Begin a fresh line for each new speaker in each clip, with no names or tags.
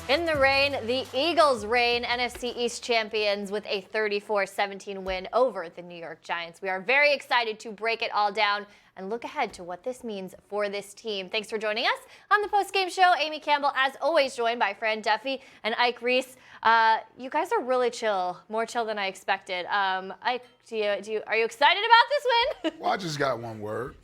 In the rain, the Eagles reign NFC East champions with a 34-17 win over the New York Giants. We are very excited to break it all down and look ahead to what this means for this team. Thanks for joining us on the Postgame Show. Amy Campbell, as always, joined by Fran Duffy and Ike Reese. You guys are really chill, more chill than I expected. Ike, are you excited about this win?
Well, I just got one word.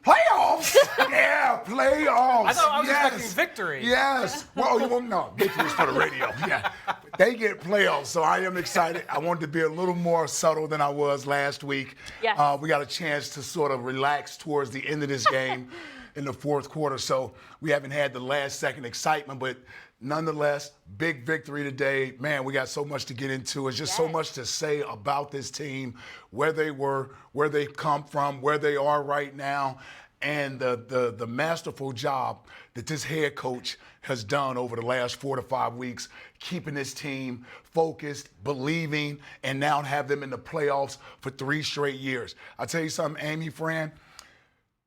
Playoffs! Yeah, playoffs.
I thought I was expecting victory.
Yes. Well, you won't know. Victory's for the radio. Yeah. They get playoffs, so I am excited. I wanted to be a little more subtle than I was last week.
Yes.
We got a chance to sort of relax towards the end of this game in the fourth quarter, so we haven't had the last-second excitement, but nonetheless, big victory today. Man, we got so much to get into. It's just so much to say about this team, where they were, where they come from, where they are right now, and the masterful job that this head coach has done over the last 4 to 5 weeks, keeping this team focused, believing, and now have them in the playoffs for 3 straight years. I tell you something, Amy, Fran,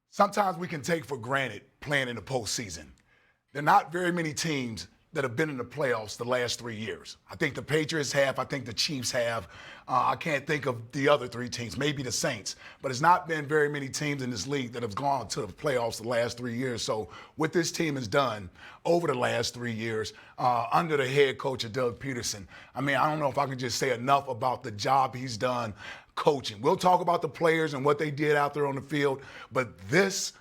sometimes we can take for granted playing in the postseason. There are not very many teams that have been in the playoffs the last 3 years. I think the Patriots have. I think the Chiefs have. I can't think of the other 3 teams, maybe the Saints. But it's not been very many teams in this league that have gone to the playoffs the last 3 years. So what this team has done over the last 3 years under the head coach of Doug Pederson, I mean, I don't know if I can just say enough about the job he's done coaching. We'll talk about the players and what they did out there on the field. But this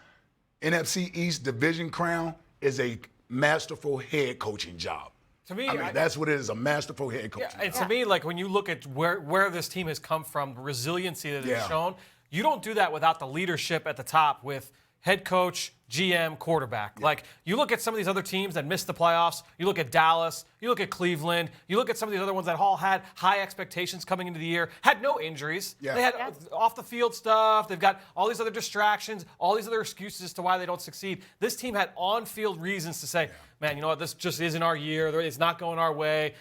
NFC East division crown is a masterful head coaching job.
To me,
I mean, that's what it is, a masterful head coaching job.
And to me, like when you look at where this team has come from, the resiliency that it's shown, you don't do that without the leadership at the top with head coach, GM, quarterback. Like, you look at some of these other teams that missed the playoffs. You look at Dallas. You look at Cleveland. You look at some of these other ones that all had high expectations coming into the year, had no injuries. They had off-the-field stuff. They've got all these other distractions, all these other excuses as to why they don't succeed. This team had on-field reasons to say, man, you know what, this just isn't our year. It's not going our way.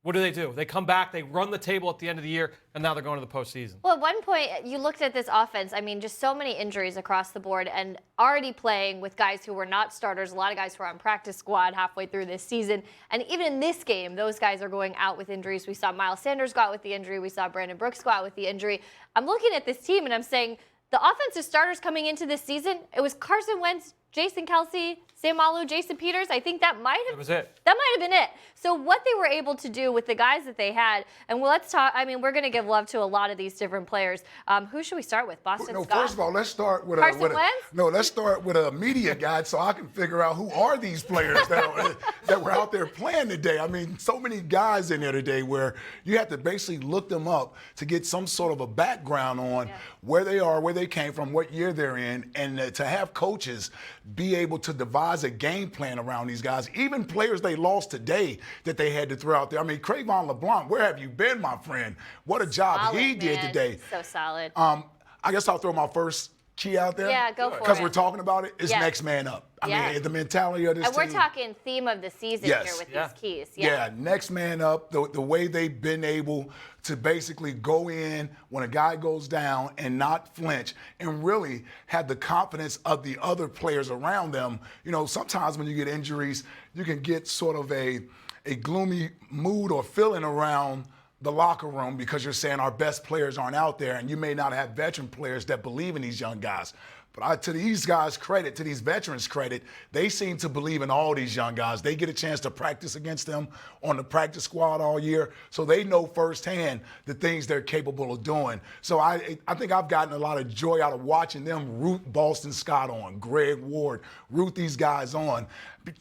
What do? They come back, they run the table at the end of the year, and now they're going to the postseason.
Well, at one point, you looked at this offense. I mean, just so many injuries across the board and already playing with guys who were not starters, a lot of guys who are on practice squad halfway through this season. And even in this game, those guys are going out with injuries. We saw Miles Sanders go out with the injury. We saw Brandon Brooks go out with the injury. I'm looking at this team, and I'm saying the offensive starters coming into this season, it was Carson Wentz, Jason Kelce, Sam Alou, Jason Peters. I think that might have been it. So what they were able to do with the guys that they had, and let's talk. I mean, we're going to give love to a lot of these different players. Who should we start with? Boston Scott?
First of all, let's start with
let's
start with a media guide so I can figure out who are these players that were out there playing today. I mean, so many guys in there today where you have to basically look them up to get some sort of a background on where they are, where they came from, what year they're in, and to have coaches be able to devise a game plan around these guys, even players they lost today that they had to throw out there. I mean, Crayvon LeBlanc, where have you been, my friend? What a job he did today.
So solid.
I guess I'll throw my first key out there.
Yeah, go for it.
Because we're talking about it. It's next man up. I mean, the mentality of this team.
And we're talking theme of the season here with these keys.
Yeah, next man up, the way they've been able to basically go in when a guy goes down and not flinch and really have the confidence of the other players around them. You know, sometimes when you get injuries, you can get sort of a gloomy mood or feeling around the locker room because you're saying our best players aren't out there, and you may not have veteran players that believe in these young guys. But to these guys' credit, to these veterans' credit, they seem to believe in all these young guys. They get a chance to practice against them on the practice squad all year, so they know firsthand the things they're capable of doing. So I think I've gotten a lot of joy out of watching them root Boston Scott on, Greg Ward, root these guys on,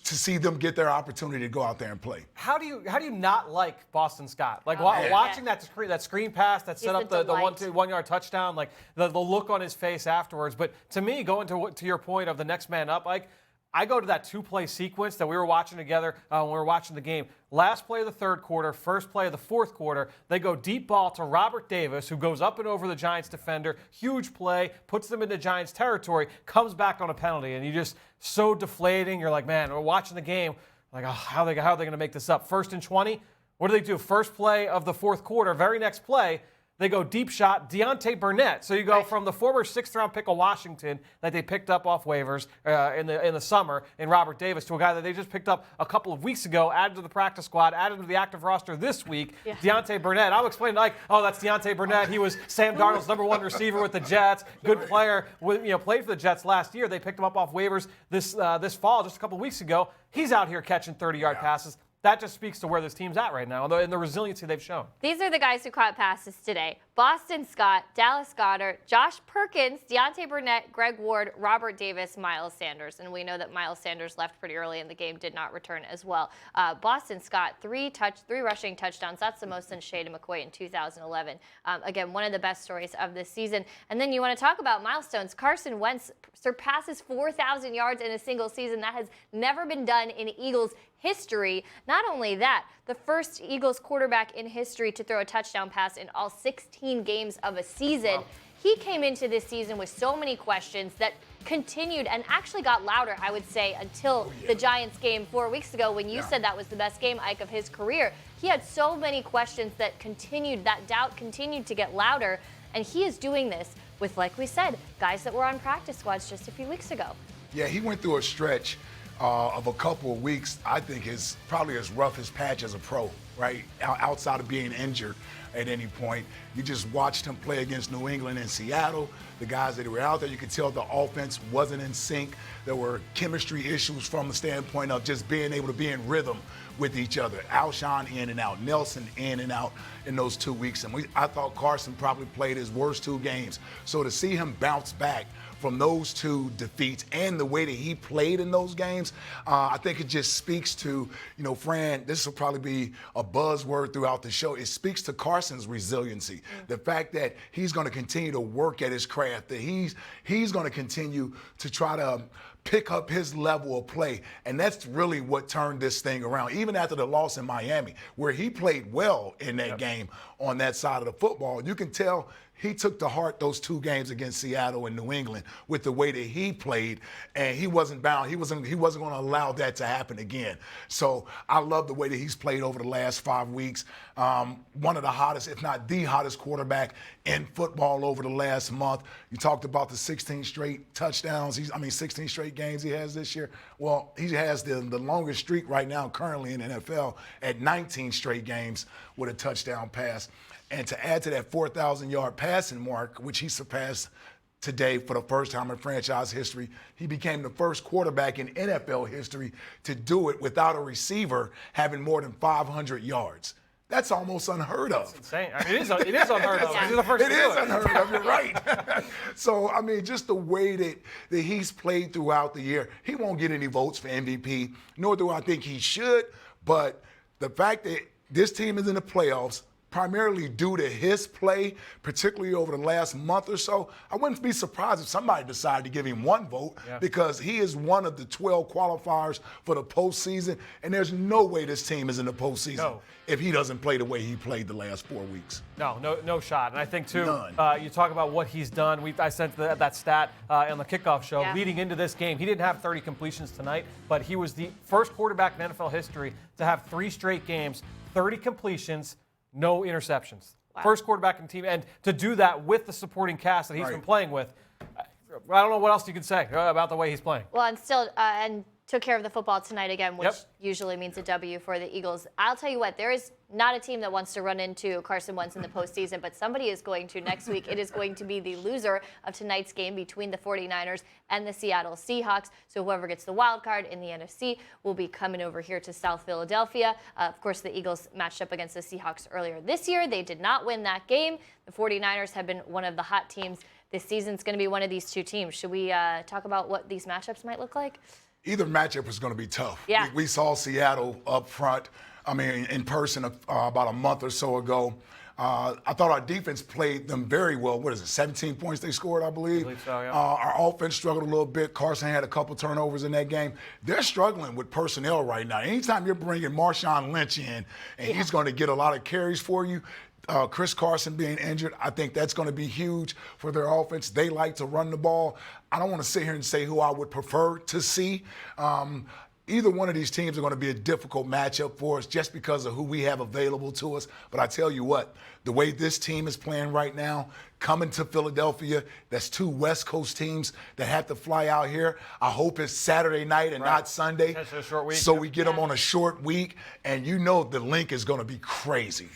to see them get their opportunity to go out there and play.
How do you not like Boston Scott? Like watching that screen pass that set up the 1 yard touchdown, like the look on his face afterwards. But to me, going to your point of the next man up, like I go to that 2-play sequence that we were watching together when we were watching the game. Last play of the third quarter, first play of the fourth quarter, they go deep ball to Robert Davis, who goes up and over the Giants defender. Huge play, puts them into Giants territory, comes back on a penalty. And you just so deflating. You're like, man, we're watching the game. Like, oh, how are they going to make this up? 1st and 20. What do? First play of the fourth quarter, very next play, They go deep shot, Deontay Burnett. So you go from the former 6th-round pick of Washington that they picked up off waivers in the summer in Robert Davis to a guy that they just picked up a couple of weeks ago, added to the practice squad, added to the active roster this week. Yeah. Deontay Burnett. I'll explain that's Deontay Burnett. He was Sam Darnold's #1 receiver with the Jets. Good player. Played for the Jets last year. They picked him up off waivers this fall, just a couple of weeks ago. He's out here catching 30-yard passes. That just speaks to where this team's at right now and the resiliency they've shown.
These are the guys who caught passes today. Boston Scott, Dallas Goedert, Josh Perkins, Deontay Burnett, Greg Ward, Robert Davis, Miles Sanders. And we know that Miles Sanders left pretty early in the game, did not return as well. Boston Scott, 3 rushing touchdowns. That's the most since Shady McCoy in 2011. Again, one of the best stories of this season. And then you want to talk about milestones. Carson Wentz surpasses 4,000 yards in a single season. That has never been done in Eagles history. Not only that, the first Eagles quarterback in history to throw a touchdown pass in all 16 games of a season. Wow. He came into this season with so many questions that continued and actually got louder, I would say, until the Giants game 4 weeks ago when you said that was the best game, Ike, of his career. He had so many questions that doubt continued to get louder, and he is doing this with, like we said, guys that were on practice squads just a few weeks ago.
Yeah, he went through a stretch of a couple of weeks, I think is probably his roughest patch as a pro, right? Outside of being injured at any point. You just watched him play against New England and Seattle. The guys that were out there, you could tell the offense wasn't in sync. There were chemistry issues from the standpoint of just being able to be in rhythm with each other. Alshon in and out, Nelson in and out in those 2 weeks. And I thought Carson probably played his worst 2 games. So to see him bounce back from those 2 defeats and the way that he played in those games, I think it just speaks to, Fran, this will probably be a buzzword throughout the show. It speaks to Carson's resiliency. The fact that he's going to continue to work at his craft, that he's going to continue to try to pick up his level of play. And that's really what turned this thing around. Even after the loss in Miami, where he played well in that game on that side of the football, you can tell he took to heart those 2 games against Seattle and New England with the way that he played, and he wasn't bound. He wasn't going to allow that to happen again. So I love the way that he's played over the last 5 weeks. One of the hottest, if not the hottest quarterback in football over the last month. You talked about the 16 straight touchdowns. 16 straight games he has this year. Well, he has the longest streak right now currently in the NFL at 19 straight games with a touchdown pass. And to add to that 4,000-yard passing mark, which he surpassed today for the first time in franchise history, he became the first quarterback in NFL history to do it without a receiver having more than 500 yards. That's almost unheard of.
That's insane. It is unheard of. He's the first to do it.
It is unheard of. You're right. So, just the way that he's played throughout the year, he won't get any votes for MVP, nor do I think he should. But the fact that this team is in the playoffs, primarily due to his play, particularly over the last month or so, I wouldn't be surprised if somebody decided to give him 1 vote because he is one of the 12 qualifiers for the postseason, and there's no way this team is in the postseason if he doesn't play the way he played the last 4 weeks.
No shot. And I think, too, you talk about what he's done. I sent that stat on the kickoff show leading into this game. He didn't have 30 completions tonight, but he was the first quarterback in NFL history to have 3 straight games, 30 completions, no interceptions. Wow. First quarterback in the team. And to do that with the supporting cast that he's been playing with, I don't know what else you can say about the way he's playing.
Well, and still, and took care of the football tonight again, which usually means a W for the Eagles. I'll tell you what, there is not a team that wants to run into Carson Wentz in the postseason, but somebody is going to next week. It is going to be the loser of tonight's game between the 49ers and the Seattle Seahawks. So whoever gets the wild card in the NFC will be coming over here to South Philadelphia. Of course, the Eagles matched up against the Seahawks earlier this year. They did not win that game. The 49ers have been one of the hot teams this season. It's going to be one of these 2 teams. Should we talk about what these matchups might look like?
Either matchup is going to be tough.
Yeah.
We saw Seattle up front, in person about a month or so ago. I thought our defense played them very well. 17 points they scored, I believe?
I believe so, yeah.
Our offense struggled a little bit. Carson had a couple turnovers in that game. They're struggling with personnel right now. Anytime you're bringing Marshawn Lynch in, and he's going to get a lot of carries for you, Chris Carson being injured, I think that's going to be huge for their offense. They like to run the ball. I don't want to sit here and say who I would prefer to see. either one of these teams are going to be a difficult matchup for us just because of who we have available to us. But I tell you what, the way this team is playing right now, coming to Philadelphia, that's 2 West Coast teams that have to fly out here. I hope it's Saturday night and not Sunday.
That's a short week.
So we get them on a short week, and you know the link is going to be crazy.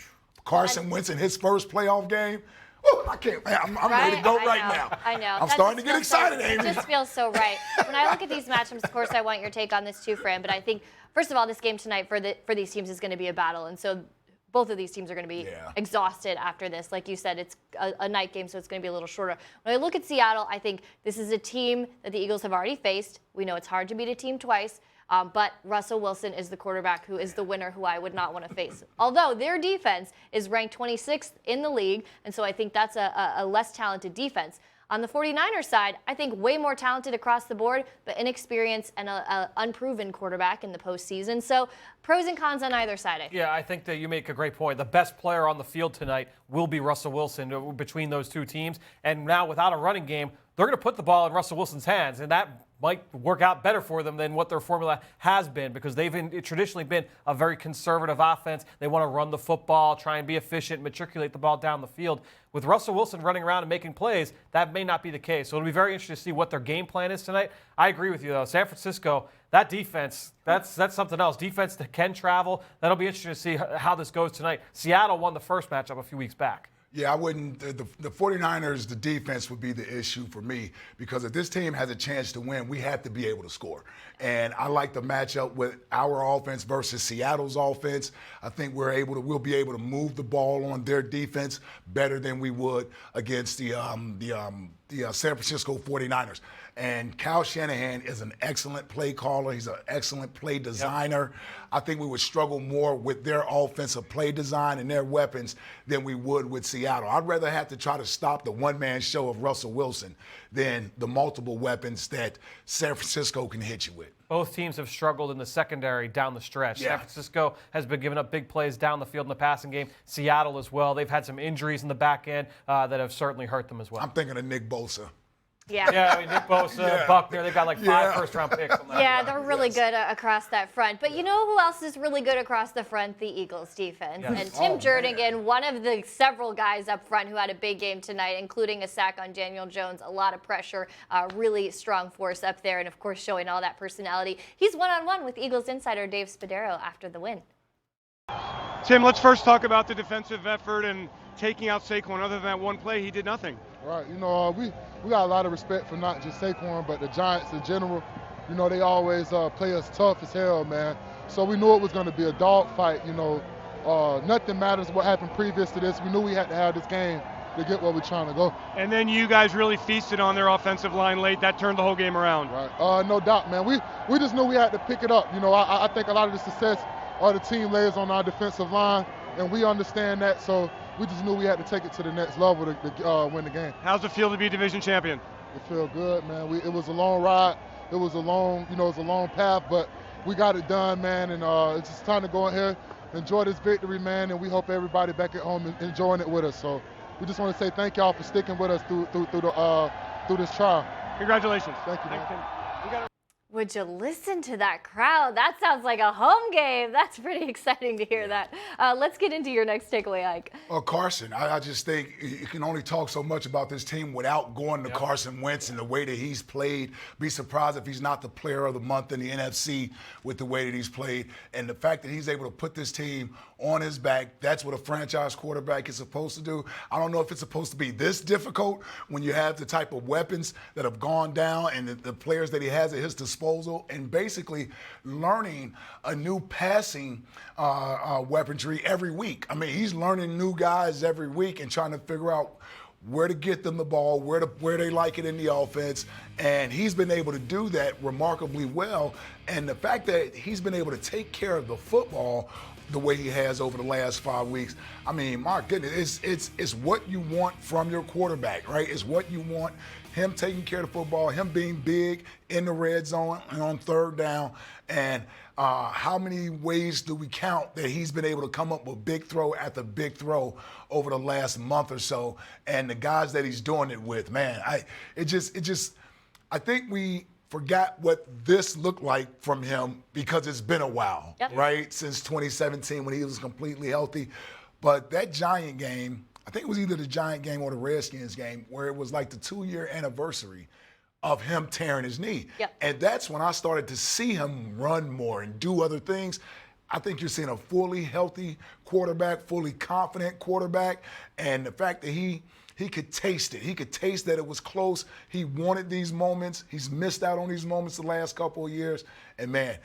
Carson Wentz in his first playoff game. Woo, I can't. I'm ready to go now.
I know.
I'm starting to get excited, Amy.
It just feels so right. When I look at these matchups, of course, I want your take on this too, Fran. But I think, first of all, this game tonight for these teams is going to be a battle, and so both of these teams are going to be exhausted after this. Like you said, it's a night game, so it's going to be a little shorter. When I look at Seattle, I think this is a team that the Eagles have already faced. We know it's hard to beat a team twice. But Russell Wilson is the quarterback who is the winner, who I would not want to face. Although their defense is ranked 26th in the league, and so I think that's a less talented defense. On the 49ers side, I think way more talented across the board, but inexperienced and an unproven quarterback in the postseason. So pros and cons on either side, I think.
Yeah, I think that you make a great point. The best player on the field tonight will be Russell Wilson between those two teams. And now without a running game, they're going to put the ball in Russell Wilson's hands, and that might work out better for them than what their formula has been, because they've traditionally been a very conservative offense. They want to run the football, try and be efficient, matriculate the ball down the field. With Russell Wilson running around and making plays, that may not be the case. So it'll be very interesting to see what their game plan is tonight. I agree with you, though. San Francisco, that defense, that's something else. Defense that can travel. That'll be interesting to see how this goes tonight. Seattle won the first matchup a few weeks back.
Yeah, I wouldn't. The 49ers, the defense would be the issue for me, because if this team has a chance to win, we have to be able to score. And I like the matchup with our offense versus Seattle's offense. I think we'll be able to move the ball on their defense better than we would against the San Francisco 49ers. And Kyle Shanahan is an excellent play caller. He's an excellent play designer. Yep. I think we would struggle more with their offensive play design and their weapons than we would with Seattle. I'd rather have to try to stop the one-man show of Russell Wilson than the multiple weapons that San Francisco can hit you with.
Both teams have struggled in the secondary down the stretch.
Yeah.
San Francisco has been giving up big plays down the field in the passing game. Seattle as well. They've had some injuries in the back end that have certainly hurt them as well.
I'm thinking of Nick Bosa.
Yeah.
I mean, Nick Bosa, Buckner, they've got like 5 first-round picks on that.
Yeah, they're really good across that front. But you know who else is really good across the front? The Eagles defense.
Yes.
And Tim Jernigan, one of the several guys up front who had a big game tonight, including a sack on Daniel Jones, a lot of pressure, really strong force up there, and of course showing all that personality. He's one-on-one with Eagles insider Dave Spadaro after the win.
Tim, let's first talk about the defensive effort and taking out Saquon. Other than that one play, he did nothing.
Right, we got a lot of respect for not just Saquon, but the Giants in general. They always play us tough as hell, man. So we knew it was going to be a dogfight. Nothing matters what happened previous to this. We knew we had to have this game to get where we're trying to go.
And then you guys really feasted on their offensive line late. That turned the whole game around.
Right, no doubt, man. We just knew we had to pick it up. I think a lot of the success of the team lays on our defensive line, and we understand that. So we just knew we had to take it to the next level to win the game.
How's it feel to be division champion?
It feels good, man. It was a long ride. It was a long path, but we got it done, man. And it's just time to go in here, enjoy this victory, man. And we hope everybody back at home is enjoying it with us. So we just want to say thank y'all for sticking with us through this trial.
Congratulations.
Thank you, man.
Would you listen to that crowd? That sounds like a home game. That's pretty exciting to hear that. Let's get into your next takeaway, Ike.
Carson, I just think you can only talk so much about this team without going to Carson Wentz and the way that he's played. Be surprised if he's not the player of the month in the NFC with the way that he's played. And the fact that he's able to put this team on his back, that's what a franchise quarterback is supposed to do. I don't know if it's supposed to be this difficult when you have the type of weapons that have gone down and the players that he has at his disposal, and basically learning a new passing weaponry every week. I mean, he's learning new guys every week and trying to figure out where to get them the ball, where they like it in the offense, and he's been able to do that remarkably well. And the fact that he's been able to take care of the football the way he has over the last 5 weeks, I mean, my goodness, it's what you want from your quarterback, right? It's what you want. Him taking care of the football, him being big in the red zone and on third down, and how many ways do we count that he's been able to come up with big throw after big throw over the last month or so, and the guys that he's doing it with, man, I think forgot what this looked like from him because it's been a while,
Yep.
right? Since 2017 when he was completely healthy. But that Giant game, I think it was either the Giant game or the Redskins game, where it was like the 2-year anniversary of him tearing his knee.
Yep.
And that's when I started to see him run more and do other things. I think you're seeing a fully healthy quarterback, fully confident quarterback, and the fact that he could taste it. He could taste that it was close. He wanted these moments. He's missed out on these moments the last couple of years. And, man,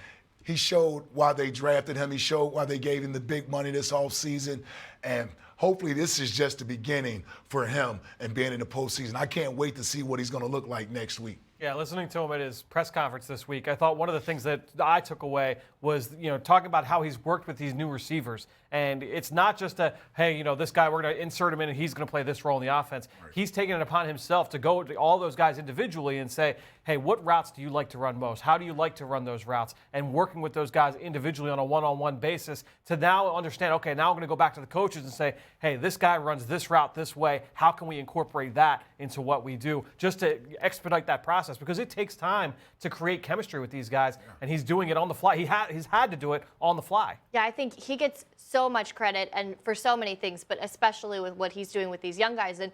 he showed why they drafted him. He showed why they gave him the big money this offseason. And hopefully this is just the beginning for him and being in the postseason. I can't wait to see what he's going to look like next week.
Yeah, listening to him at his press conference this week, I thought one of the things that I took away was, talking about how he's worked with these new receivers. And it's not just hey, this guy, we're going to insert him in and he's going to play this role in the offense. Right. He's taken it upon himself to go to all those guys individually and say, hey, what routes do you like to run most? How do you like to run those routes? And working with those guys individually on a one-on-one basis to now understand, okay, now I'm going to go back to the coaches and say, hey, this guy runs this route this way. How can we incorporate that into what we do just to expedite that process? Because it takes time to create chemistry with these guys, and he's doing it on the fly. He's had to do it on the fly.
Yeah, I think he gets so much credit and for so many things, but especially with what he's doing with these young guys. And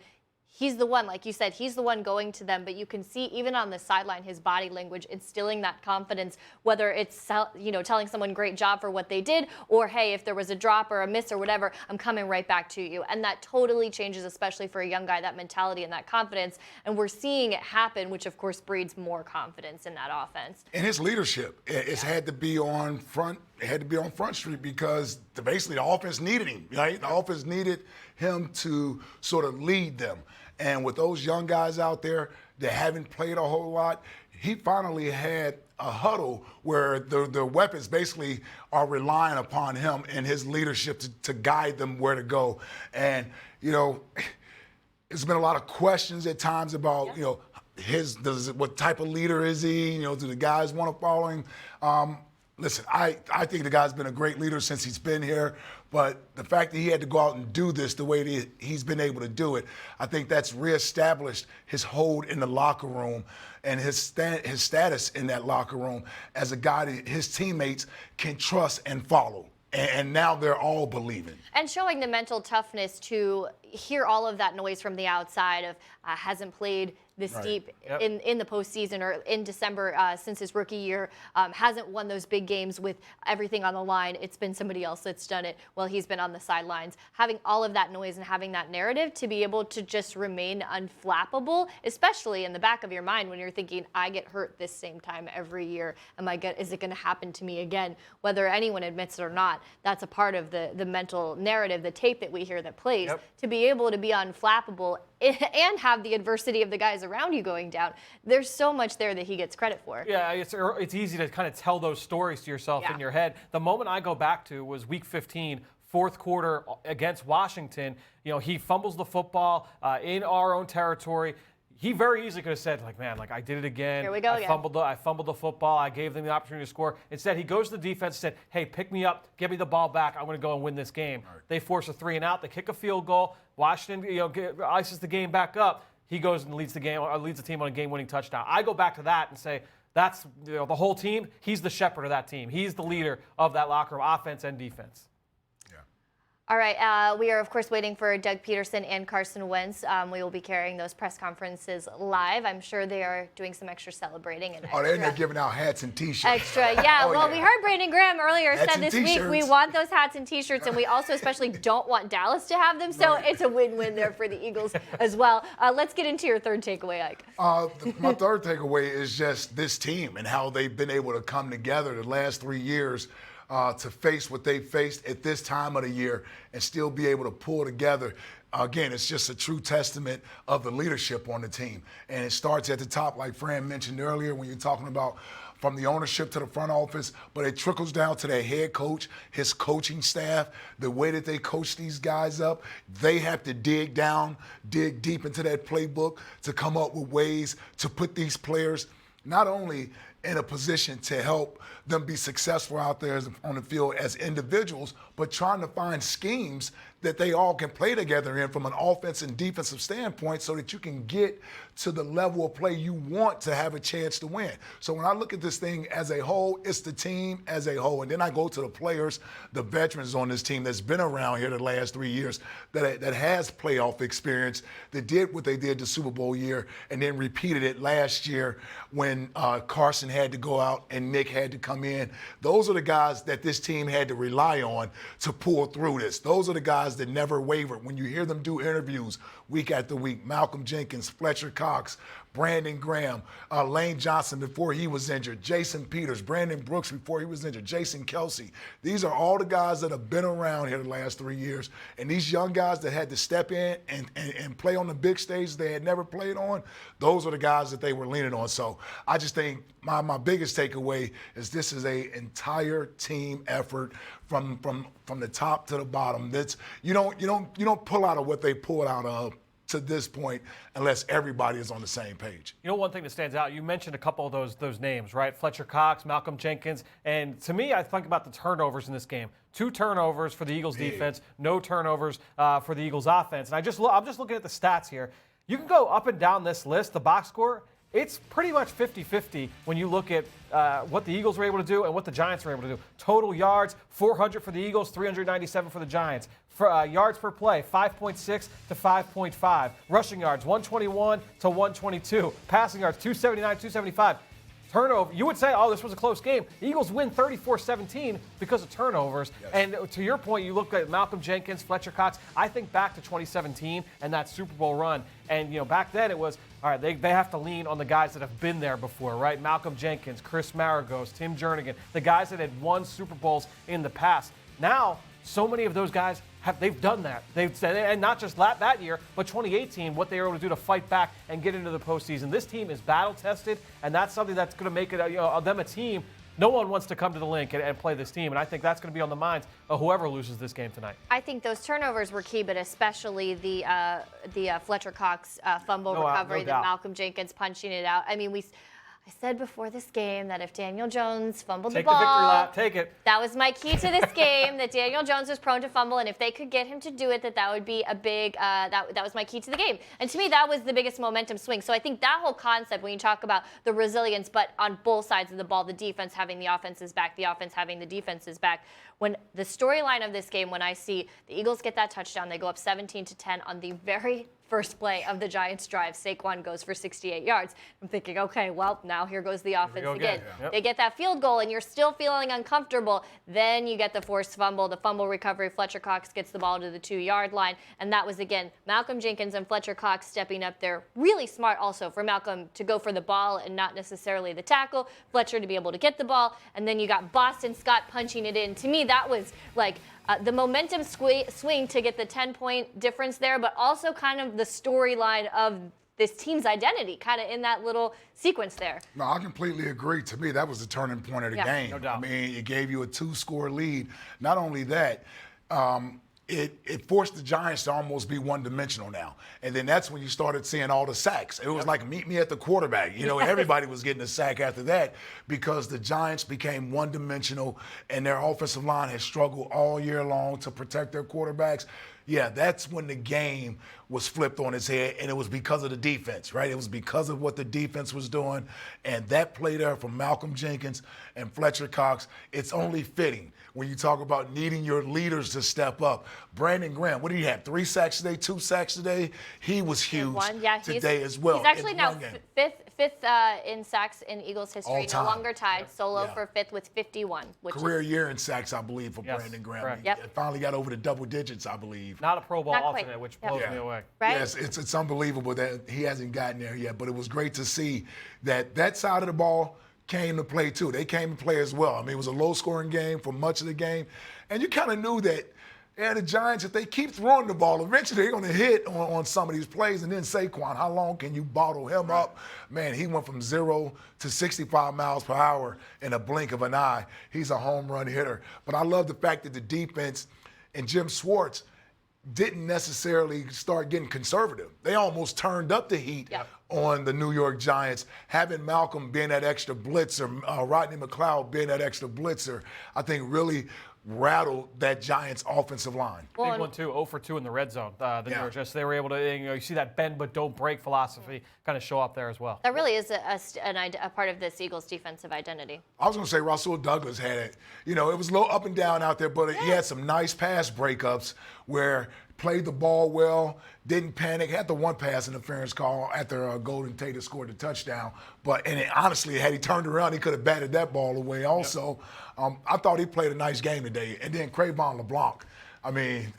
he's the one, like you said, he's the one going to them, but you can see even on the sideline his body language instilling that confidence, whether it's telling someone great job for what they did or, hey, if there was a drop or a miss or whatever, I'm coming right back to you. And that totally changes, especially for a young guy, that mentality and that confidence. And we're seeing it happen, which of course breeds more confidence in that offense.
And his leadership, it's had to be on front. It had to be on Front Street because basically the offense needed him, right? The offense needed him to sort of lead them. And with those young guys out there that haven't played a whole lot, he finally had a huddle where the weapons basically are relying upon him and his leadership to guide them where to go. And, there's been a lot of questions at times about, what type of leader is he? Do the guys want to follow him? Listen, I think the guy's been a great leader since he's been here, but the fact that he had to go out and do this the way that he's been able to do it, I think that's reestablished his hold in the locker room and his status in that locker room as a guy that his teammates can trust and follow. And now they're all believing.
And showing the mental toughness to hear all of that noise from the outside of hasn't played this deep in the postseason or in December since his rookie year, hasn't won those big games with everything on the line. It's been somebody else that's done it while he's been on the sidelines. Having all of that noise and having that narrative to be able to just remain unflappable, especially in the back of your mind when you're thinking, I get hurt this same time every year. Is it going to happen to me again? Whether anyone admits it or not, that's a part of the mental narrative, the tape that we hear that plays. To be able to be unflappable and have the adversity of the guys around you going down. There's so much there that he gets credit for.
Yeah, it's easy to kind of tell those stories to yourself in your head. The moment I go back to was Week 15, fourth quarter against Washington. He fumbles the football in our own territory. He very easily could have said, I did it again.
Here we go
again. I fumbled the football. I gave them the opportunity to score. Instead, he goes to the defense and said, hey, pick me up. Give me the ball back. I'm going to go and win this game. Right. They force a 3-and-out. They kick a field goal. Washington, ices the game back up. He goes and leads the team on a game-winning touchdown. I go back to that and say, that's the whole team. He's the shepherd of that team. He's the leader of that locker room, offense and defense.
All right, we are, of course, waiting for Doug Pederson and Carson Wentz. We will be carrying those press conferences live. I'm sure they are doing some extra celebrating. And
they're in there giving out hats and T-shirts.
Extra, yeah. We heard Brandon Graham earlier said this week we want those hats and T-shirts, and we also especially don't want Dallas to have them, so it's a win-win there for the Eagles as well. Let's get into your third takeaway, Ike.
My third takeaway is just this team and how they've been able to come together the last 3 years to face what they faced at this time of the year and still be able to pull together. Again, it's just a true testament of the leadership on the team. And it starts at the top, like Fran mentioned earlier, when you're talking about from the ownership to the front office, but it trickles down to their head coach, his coaching staff, the way that they coach these guys up. They have to dig deep into that playbook to come up with ways to put these players not only in a position to help them be successful out there on the field as individuals, but trying to find schemes that they all can play together in from an offense and defensive standpoint so that you can get to the level of play you want to have a chance to win. So when I look at this thing as a whole, it's the team as a whole. And then I go to the players, the veterans on this team that's been around here the last 3 years, that has playoff experience, that did what they did the Super Bowl year and then repeated it last year when Carson had to go out and Nick had to come in. Those are the guys that this team had to rely on to pull through this. Those are the guys that never wavered. When you hear them do interviews week after week, Malcolm Jenkins, Fletcher Cox, Brandon Graham, Lane Johnson before he was injured, Jason Peters, Brandon Brooks before he was injured, Jason Kelsey. These are all the guys that have been around here the last 3 years. And these young guys that had to step in and play on the big stage they had never played on, those are the guys that they were leaning on. So I just think my biggest takeaway is this is a entire team effort from the top to the bottom. That's you don't pull out of what they pulled out of to this point unless everybody is on the same page.
You know, one thing that stands out, you mentioned a couple of those names, right? Fletcher Cox, Malcolm Jenkins, and to me, I think about the turnovers in this game. 2 turnovers for the Eagles defense, no turnovers for the Eagles offense. And I'm just looking at the stats here. You can go up and down this list, the box score. It's pretty much 50-50 when you look at what the Eagles were able to do and what the Giants were able to do. Total yards, 400 for the Eagles, 397 for the Giants. For, yards per play, 5.6 to 5.5. Rushing yards, 121 to 122. Passing yards, 279, 275. Turnover, you would say, oh, this was a close game. The Eagles win 34-17 because of turnovers. Yes. And to your point, you look at Malcolm Jenkins, Fletcher Cox. I think back to 2017 and that Super Bowl run. And, you know, back then it was, all right, they have to lean on the guys that have been there before, right? Malcolm Jenkins, Chris Maragos, Tim Jernigan, the guys that had won Super Bowls in the past. Now, so many of those guys they've done that. They've said, and not just that year, but 2018, what they were able to do to fight back and get into the postseason. This team is battle tested, and that's something that's going to make it them a team. No one wants to come to the link and play this team, and I think that's going to be on the minds of whoever loses this game tonight.
I think those turnovers were key, but especially the Fletcher Cox fumble recovery, the Malcolm Jenkins punching it out. I mean, I said before this game that if Daniel Jones fumbled the ball,
take the victory lap, take it.
That was my key to this game, that Daniel Jones was prone to fumble, and if they could get him to do it, that would be a big, that was my key to the game. And to me, that was the biggest momentum swing. So I think that whole concept, when you talk about the resilience, but on both sides of the ball, the defense having the offense's back, the offense having the defense's back, when the storyline of this game, when I see the Eagles get that touchdown, they go up 17-10 on the very first play of the Giants' drive. Saquon goes for 68 yards. I'm thinking, okay, well, now here goes the offense again. Yep. They get that field goal, and you're still feeling uncomfortable. Then you get the forced fumble, the fumble recovery. Fletcher Cox gets the ball to the 2-yard line. And that was, again, Malcolm Jenkins and Fletcher Cox stepping up there. Really smart also for Malcolm to go for the ball and not necessarily the tackle. Fletcher to be able to get the ball. And then you got Boston Scott punching it in. To me, that was like the momentum swing to get the 10-point difference there, but also kind of the storyline of this team's identity, kind of in that little sequence there.
No, I completely agree. To me, that was the turning point of the game.
No doubt.
I mean, it gave you a 2-score lead. Not only that, it forced the Giants to almost be one-dimensional now. And then that's when you started seeing all the sacks. It was like, meet me at the quarterback. You know, everybody was getting a sack after that because the Giants became one-dimensional and their offensive line has struggled all year long to protect their quarterbacks. Yeah, that's when the game was flipped on its head, and it was because of the defense, right? It was because of what the defense was doing. And that play there from Malcolm Jenkins and Fletcher Cox, it's only fitting when you talk about needing your leaders to step up. Brandon Graham, what did he have, 3 sacks today, 2 sacks today? He was huge today as well.
He's actually now fifth in sacks in Eagles history, no longer tied, solo for 5th with 51.
Career year in sacks, I believe, for Brandon Graham. He finally got over the double digits, I believe.
Not a Pro Bowl alternate, which blows me away.
Right?
Yes, it's unbelievable that he hasn't gotten there yet, but it was great to see that side of the ball came to play too. They came to play as well. I mean, it was a low-scoring game for much of the game, and you kind of knew that the Giants, if they keep throwing the ball, eventually they're going to hit on some of these plays. And then Saquon, how long can you bottle him up? Man, he went from 0 to 65 miles per hour in a blink of an eye. He's a home run hitter. But I love the fact that the defense and Jim Schwartz, didn't necessarily start getting conservative. They almost turned up the heat on the New York Giants. Having Malcolm being that extra blitzer, Rodney McLeod being that extra blitzer, I think really rattled that Giants offensive line.
Big one, too, 0 for 2 in the red zone. The New York Giants, they were able to, you see that bend but don't break philosophy kind of show up there as well.
That really is a part of this Eagles defensive identity.
I was going to say Russell Douglas had it. It was a little up and down out there, but he had some nice pass breakups where played the ball well, didn't panic, had the one pass interference call after Golden Tate scored the touchdown. Honestly, had he turned around, he could have batted that ball away also. I thought he played a nice game today. And then Crayvon LeBlanc. I mean,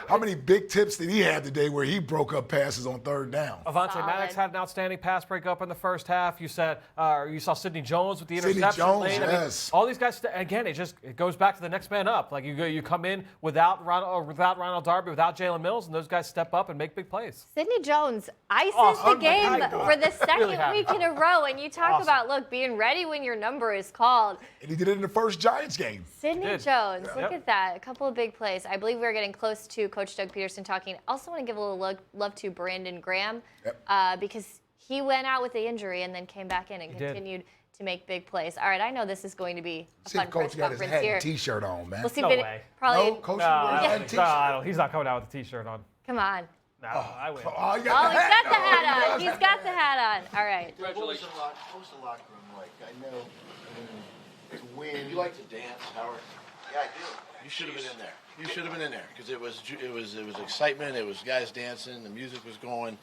how many big tips did he have today where he broke up passes on third down?
Avonte Maddox had an outstanding pass breakup in the first half. You saw Sidney Jones with the interception.
Sidney Jones,
lane.
yes.
All these guys, again, it goes back to the next man up. Like you come in without Ronald Darby, without Jalen Mills, and those guys step up and make big plays.
Sidney Jones ices the game for the second
Really
week in a row. And you talk about, being ready when your number is called.
And he did it in the first Giants game.
Sidney Jones, look at that. A couple of big plays. I believe we're getting close to Coach Doug Pederson talking. Also want to give a little love to Brandon Graham because he went out with the injury and then came back in and continued to make big plays. All right, I know this is going to be a fun press
got his
conference
hat
here.
and T-shirt on, man.
We'll see.
No way.
Probably.
No, Coach wears a T-shirt.
He's not coming out with a T-shirt on.
Come on.
No, I win.
Oh,
He's got the hat on. He's got the hat on. All right.
What was the locker room like? I know to win.
You like to dance, Howard?
Yeah, I do.
You should have been in there. You should have been in there because it was excitement. It was guys dancing. The music was going.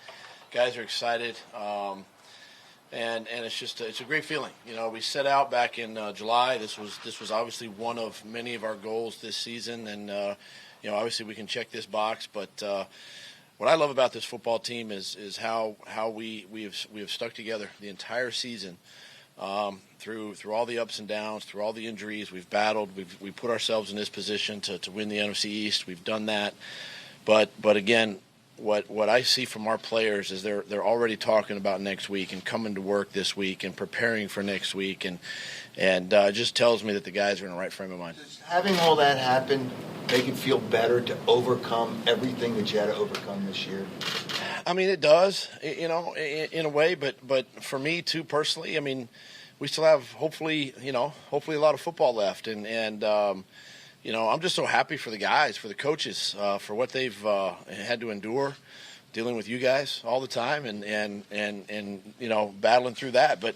Guys are excited, and it's a great feeling. We set out back in July. This was obviously one of many of our goals this season, and obviously we can check this box. But what I love about this football team is how we have stuck together the entire season. Through all the ups and downs, through all the injuries, we've battled. We put ourselves in this position to win the NFC East. We've done that, but again, what I see from our players is they're already talking about next week and coming to work this week and preparing for next week, and it just tells me that the guys are in the right frame of mind.
Does having all that happen make it feel better to overcome everything that you had to overcome this year?
I mean, it does, in a way, but for me too personally, I mean, we still have hopefully a lot of football left, and I'm just so happy for the guys, for the coaches, for what they've had to endure, dealing with you guys all the time, and battling through that. But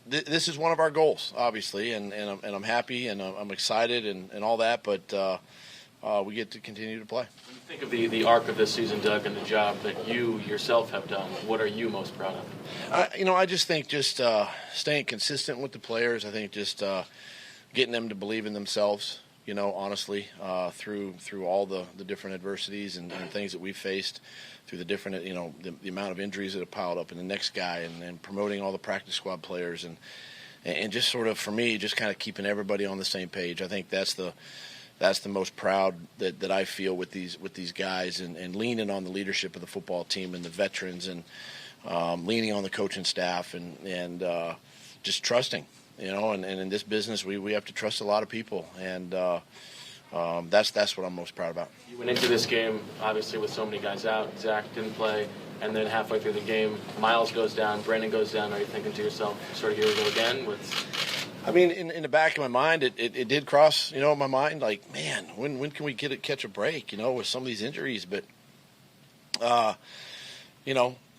this is one of our goals, obviously, and I'm happy and I'm excited and all that, but we get to continue to play.
When you think of the arc of this season, Doug, and the job that you yourself have done, what are you most proud of?
I just think staying consistent with the players. I think just getting them to believe in themselves, honestly, through all the different adversities and things that we've faced, through the different, the amount of injuries that have piled up in the next guy, and promoting all the practice squad players, and just sort of, for me, just kind of keeping everybody on the same page. I think that's the most proud that I feel with these guys, and leaning on the leadership of the football team and the veterans, and leaning on the coaching staff, and just trusting. And in this business, we have to trust a lot of people, and that's what I'm most proud about.
You went into this game, obviously, with so many guys out. Zach didn't play, and then halfway through the game, Miles goes down, Brandon goes down. Are you thinking to yourself, sort of, here we go again?
I mean, in the back of my mind, it did cross, my mind, like, man, when can we catch a break, with some of these injuries? But,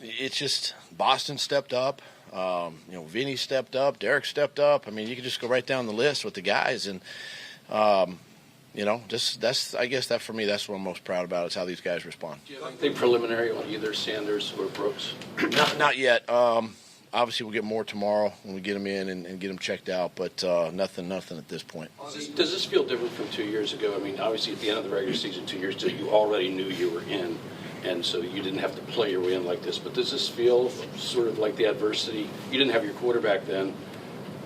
it's just Boston stepped up. Vinny stepped up, Derek stepped up. I mean, you can just go right down the list with the guys, and that's, I guess, that for me, that's what I'm most proud about, is how these guys respond.
Do you have anything preliminary on either Sanders or Brooks?
Not yet. Obviously, we'll get more tomorrow when we get them in and get them checked out, but nothing at this point.
Does this feel different from 2 years ago? I mean, obviously, at the end of the regular season 2 years ago, you already knew you were in, and so you didn't have to play your way in like this. But does this feel sort of like the adversity? You didn't have your quarterback then.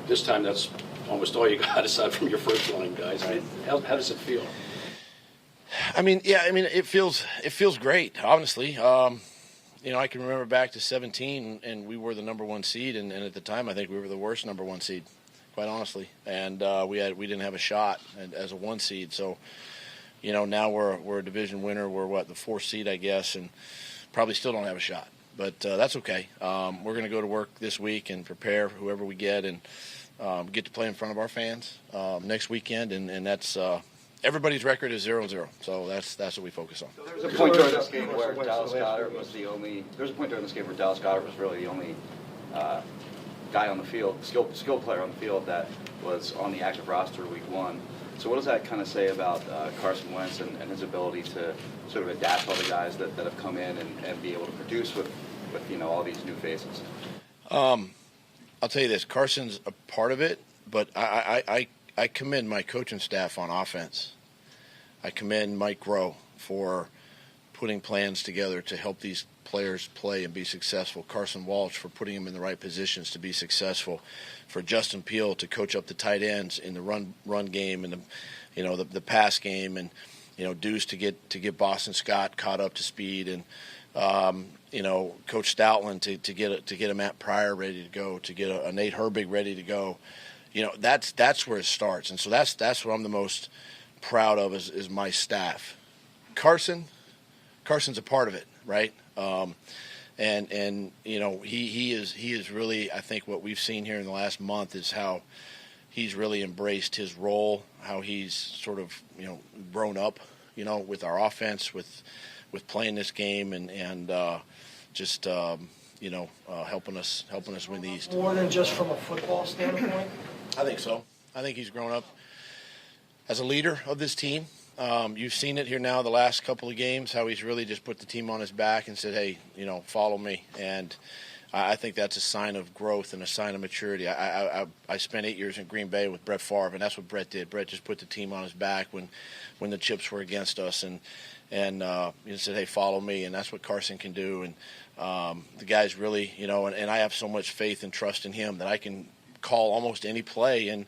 This time, that's almost all you got, aside from your first line guys. I mean, how does it feel?
I mean, it feels great, honestly. I can remember back to 2017, and we were the number one seed, and at the time, I think we were the worst number one seed, quite honestly. And we didn't have a shot as a one seed. So now we're a division winner. We're the 4th seed, I guess, and probably still don't have a shot. But that's okay. We're going to go to work this week and prepare for whoever we get, and get to play in front of our fans next weekend. And that's everybody's record is 0-0, so that's what we focus on.
There was a point during this game where Dallas Goedert was the only. There was a point during this game where Dallas Goedert was really the only guy on the field, skilled player on the field that was on the active roster week 1. So what does that kind of say about Carson Wentz and his ability to sort of adapt to all the guys that have come in and be able to produce with all these new faces?
I'll tell you this, Carson's a part of it, but I commend my coaching staff on offense. I commend Mike Rowe for putting plans together to help these players play and be successful. Carson Walsh for putting them in the right positions to be successful. For Justin Peele to coach up the tight ends in the run game and the pass game, and Deuce to get Boston Scott caught up to speed, and Coach Stoutland to get a Matt Pryor ready to go, to get a Nate Herbig ready to go. That's where it starts, and so that's what I'm the most proud of is my staff. Carson's a part of it, right? And he is really, I think what we've seen here in the last month is how he's really embraced his role, how he's sort of grown up, with our offense, with playing this game, and just helping us win the East.
More than just from a football standpoint?
I think so. I think he's grown up as a leader of this team. You've seen it here now the last couple of games, how he's really just put the team on his back and said, hey, follow me. And I think that's a sign of growth and a sign of maturity. I spent 8 years in Green Bay with Brett Favre, and that's what Brett did. Brett just put the team on his back when the chips were against us, and he said, hey, follow me. And that's what Carson can do. And the guy's really, and I have so much faith and trust in him that I can call almost any play, and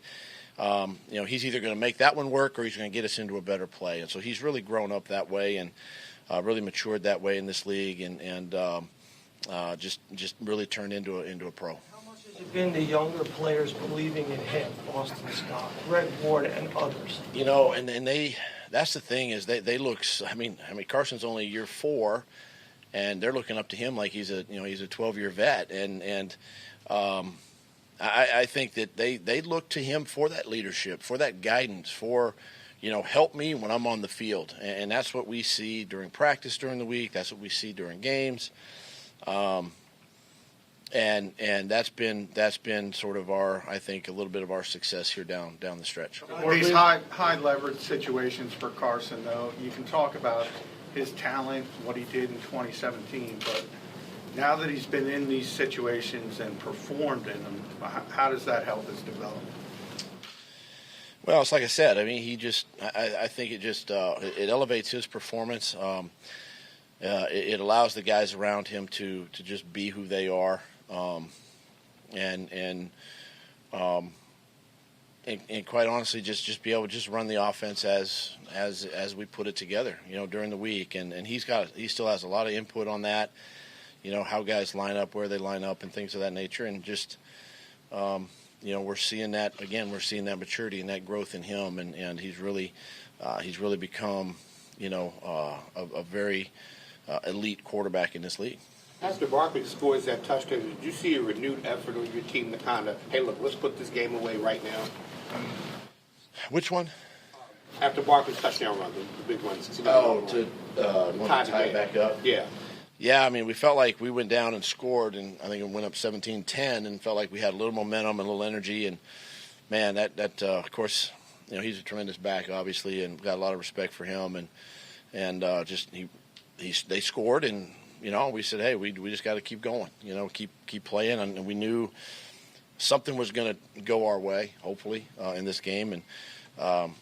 he's either going to make that one work or he's going to get us into a better play. And so he's really grown up that way and really matured that way in this league, and just really turned into a pro.
How much has it been the younger players believing in him, Boston Scott, Greg Ward, and others?
And that's the thing is they look. I mean, Carson's only year 4, and they're looking up to him like he's a 12-year vet, and I think that they look to him for that leadership, for that guidance, for, help me when I'm on the field. And that's what we see during practice during the week. That's what we see during games. And that's been sort of I think a little bit of our success here down the stretch.
These high leverage situations for Carson, though, you can talk about his talent, what he did in 2017, but now that he's been in these situations and performed in them, how does that help his development?
Well, it's like I said. I mean, I think it just it elevates his performance. It allows the guys around him to just be who they are, and quite honestly, just be able to just run the offense as we put it together, during the week. And he still has a lot of input on that. How guys line up, where they line up, and things of that nature. And just, we're seeing that, again, we're seeing that maturity and that growth in him. And he's really become, a very elite quarterback in this league.
After Barkley scores that touchdown, did you see a renewed effort on your team to kind of, hey, look, let's put this game away right now?
Which one?
After Barkley's touchdown run, the big ones.
To tie it back up?
Yeah.
Yeah, I mean, we felt like we went down and scored, and I think it went up 17-10, and felt like we had a little momentum and a little energy. And, man, that of course, he's a tremendous back, obviously, and got a lot of respect for him. And they scored, and, we said, hey, we just got to keep going, keep playing. And we knew something was going to go our way, hopefully, in this game. And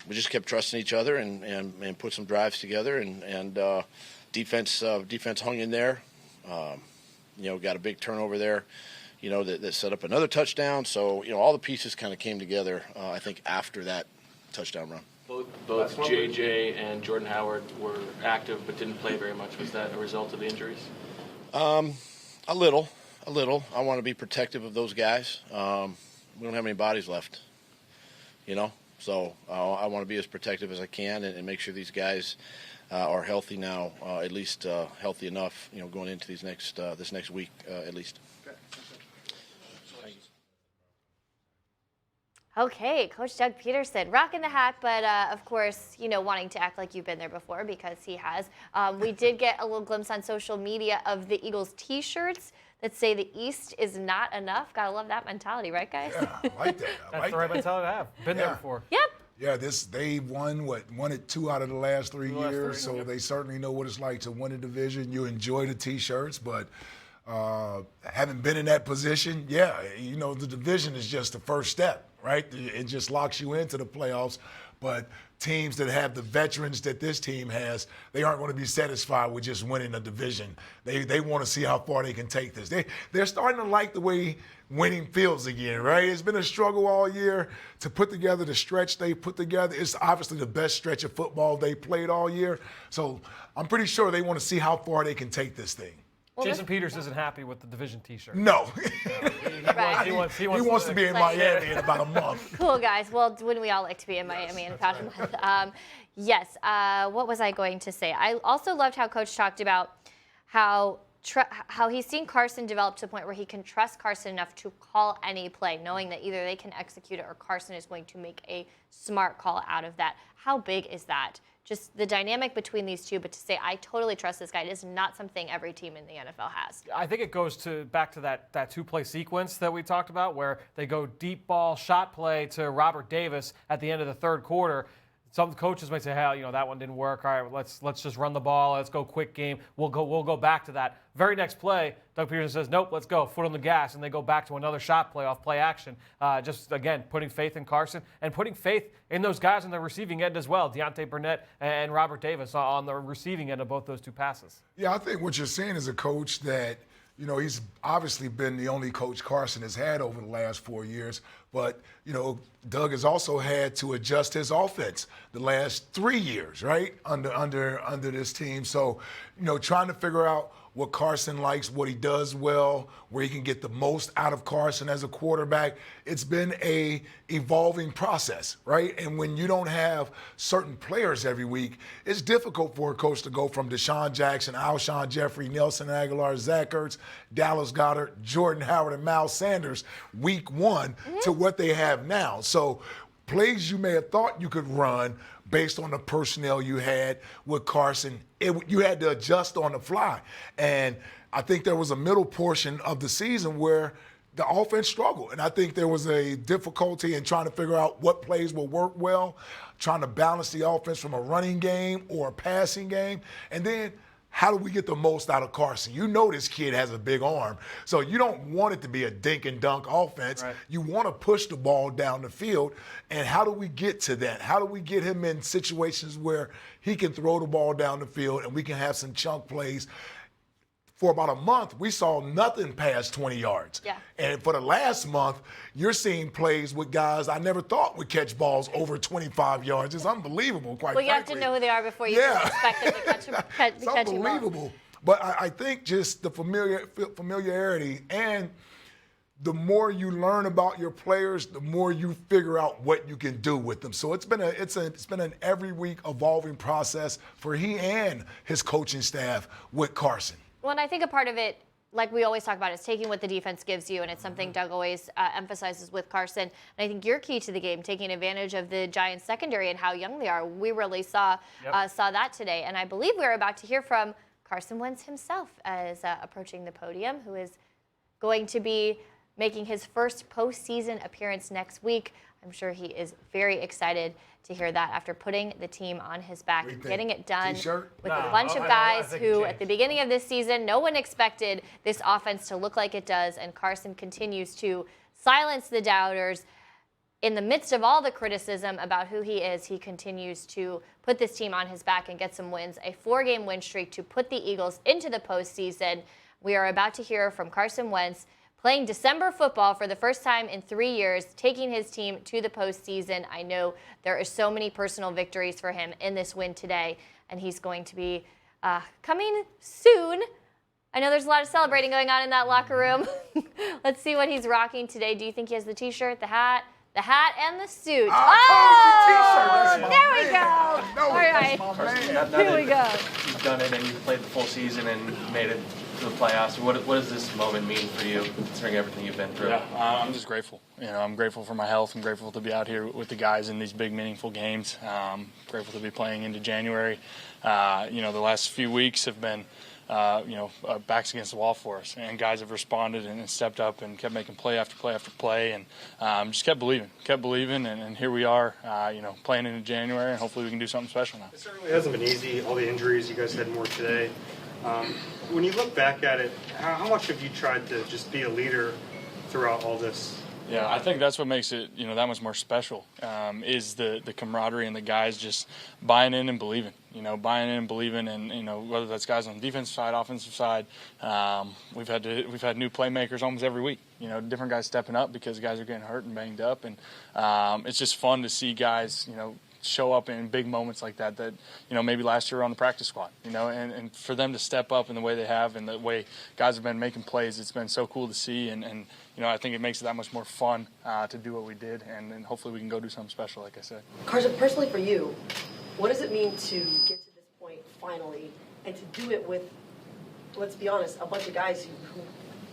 we just kept trusting each other and put some drives together, and Defense hung in there. Got a big turnover there, that set up another touchdown. So, all the pieces kind of came together, I think, after that touchdown run.
Both JJ and Jordan Howard were active but didn't play very much. Was that a result of the injuries?
A little. I want to be protective of those guys. We don't have any bodies left, So I want to be as protective as I can and make sure these guys are healthy now, at least healthy enough, going into these this next week at least.
Okay, Coach Doug Pederson, rocking the hat, but of course, wanting to act like you've been there before because he has. We did get a little glimpse on social media of the Eagles T-shirts that say the East is not enough. Gotta love that mentality, right, guys?
Yeah, I like that.
That's the right mentality to have. Been there before.
Yep.
Yeah, they won it 2 out of the last 3 years, so they certainly know what it's like to win a division. You enjoy the T-shirts, but having been in that position, the division is just the first step. Right? It just locks you into the playoffs. But teams that have the veterans that this team has, they aren't going to be satisfied with just winning a division. They want to see how far they can take this. They're starting to like the way winning feels again, right? It's been a struggle all year to put together the stretch they put together. It's obviously the best stretch of football they played all year. So I'm pretty sure they want to see how far they can take this thing.
Well, Jason Peters isn't happy with the division T-shirt.
No.
He wants
to be in Miami in about a month.
Cool, guys. Well, wouldn't we all like to be in Miami in about a month? Yes. What was I going to say? I also loved how Coach talked about how he's seen Carson develop to the point where he can trust Carson enough to call any play, knowing that either they can execute it or Carson is going to make a smart call out of that. How big is that? Just the dynamic between these two, but to say, I totally trust this guy, it is not something every team in the NFL has.
I think it goes back to that two-play sequence that we talked about where they go deep ball shot play to Robert Davis at the end of the third quarter. Some coaches might say, "Hell, that one didn't work. All right, let's just run the ball. Let's go quick game. We'll go back to that." Very next play, Doug Pederson says, "Nope, let's go. Foot on the gas," and they go back to another shot play off play action. Just again, putting faith in Carson and putting faith in those guys on the receiving end as well, Deontay Burnett and Robert Davis on the receiving end of both those two passes.
Yeah, I think what you're seeing is a coach that. He's obviously been the only coach Carson has had over the last 4 years, but, Doug has also had to adjust his offense the last 3 years, right, under this team. So, trying to figure out what Carson likes, what he does well, where he can get the most out of Carson as a quarterback. It's been a evolving process, right? And when you don't have certain players every week, it's difficult for a coach to go from Deshaun Jackson, Alshon Jeffrey, Nelson Aguilar, Zach Ertz, Dallas Goedert, Jordan Howard, and Miles Sanders week one to what they have now. So plays you may have thought you could run based on the personnel you had with Carson, you had to adjust on the fly. And I think there was a middle portion of the season where the offense struggled. And I think there was a difficulty in trying to figure out what plays will work well, trying to balance the offense from a running game or a passing game. And then how do we get the most out of Carson? This kid has a big arm. So you don't want it to be a dink and dunk offense. Right. You want to push the ball down the field. And how do we get to that? How do we get him in situations where he can throw the ball down the field and we can have some chunk plays? For about a month, we saw nothing past 20 yards. Yeah. And for the last month, you're seeing plays with guys I never thought would catch balls over 25 yards. It's unbelievable, quite frankly.
Well, you have to know who they are before you can expect them to catch
It's unbelievable. But I think just the familiarity and the more you learn about your players, the more you figure out what you can do with them. So it's been an every week evolving process for he and his coaching staff with Carson.
Well, and I think a part of it, like we always talk about, is taking what the defense gives you, and it's something Doug always emphasizes with Carson. And I think your key to the game, taking advantage of the Giants secondary and how young they are, we really saw that today. And I believe we're about to hear from Carson Wentz himself as approaching the podium, who is going to be making his first postseason appearance next week. I'm sure he is very excited to hear that after putting the team on his back, getting it done with a bunch of guys who, at the beginning of this season, no one expected this offense to look like it does, and Carson continues to silence the doubters. In the midst of all the criticism about who he is, he continues to put this team on his back and get some wins, a 4-game win streak to put the Eagles into the postseason. We are about to hear from Carson Wentz, playing December football for the first time in 3 years, taking his team to the postseason. I know there are so many personal victories for him in this win today, and he's going to be coming soon. I know there's a lot of celebrating going on in that locker room. Let's see what he's rocking today. Do you think he has the T-shirt, the hat, the hat and the suit.
Oh,
there we go. All right. Here we go.
You've done it and you've played the full season and made it to the playoffs. What does this moment mean for you, considering everything you've been through?
Yeah, I'm just grateful. I'm grateful for my health. I'm grateful to be out here with the guys in these big, meaningful games. Grateful to be playing into January. The last few weeks have been, backs against the wall for us, and guys have responded and stepped up and kept making play after play after play, and just kept believing, and here we are, playing into January, and hopefully we can do something special now.
It certainly hasn't been easy. All the injuries, you guys had more today. When you look back at it, how much have you tried to just be a leader throughout all this?
Yeah, I think that's what makes it, that much more special, is the camaraderie and the guys just buying in and believing, and, whether that's guys on the defensive side, offensive side. We've had new playmakers almost every week, different guys stepping up because guys are getting hurt and banged up, and it's just fun to see guys, show up in big moments like that maybe last year were on the practice squad, and for them to step up in the way they have and the way guys have been making plays, it's been so cool to see, and I think it makes it that much more fun to do what we did, and hopefully we can go do something special, like I said.
Carson, personally for you, what does it mean to get to this point finally and to do it with, let's be honest, a bunch of guys who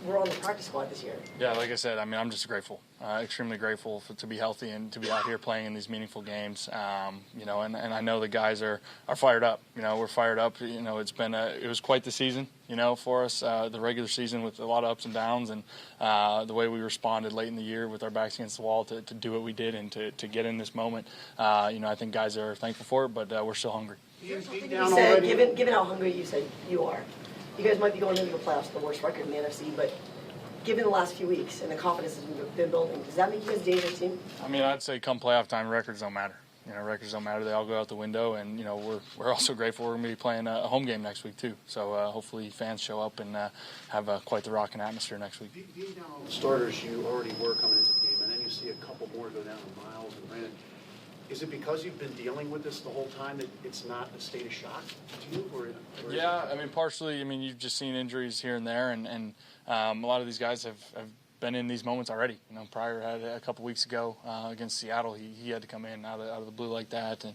were on the practice squad this year?
Yeah, like I said, I'm just grateful, extremely grateful to be healthy and to be out here playing in these meaningful games. And I know the guys are fired up. We're fired up. It was quite the season, for us, the regular season with a lot of ups and downs, and the way we responded late in the year with our backs against the wall to do what we did and to get in this moment. I think guys are thankful for it, but we're still hungry.
You said, given how hungry you said you are, you guys might be going into the playoffs, the worst record in the NFC, but given the last few weeks and the confidence that's been building, does that make you guys a dangerous team?
I'd say come playoff time, records don't matter. Records don't matter. They all go out the window, and, we're also grateful we're going to be playing a home game next week, too. So hopefully fans show up and have quite the rocking atmosphere next week.
Being down all the starters you already were coming into the game, and then you see a couple more go down to Miles and Brandon. Is it because you've been dealing with this the whole time that it's not a state of shock to you? Or
yeah, partially. You've just seen injuries here and there, and a lot of these guys have been in these moments already. Pryor had a couple weeks ago against Seattle. He had to come in out of the blue like that, and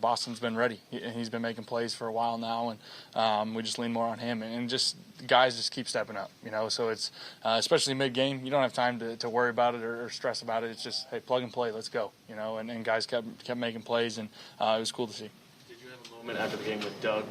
Boston's been ready. He's been making plays for a while now, and we just lean more on him, and just guys just keep stepping up. So it's especially mid game, you don't have time to worry about it or stress about it. It's just, hey, plug and play, let's go. And guys kept making plays, and it was cool to see.
Did you have a moment after the game with Doug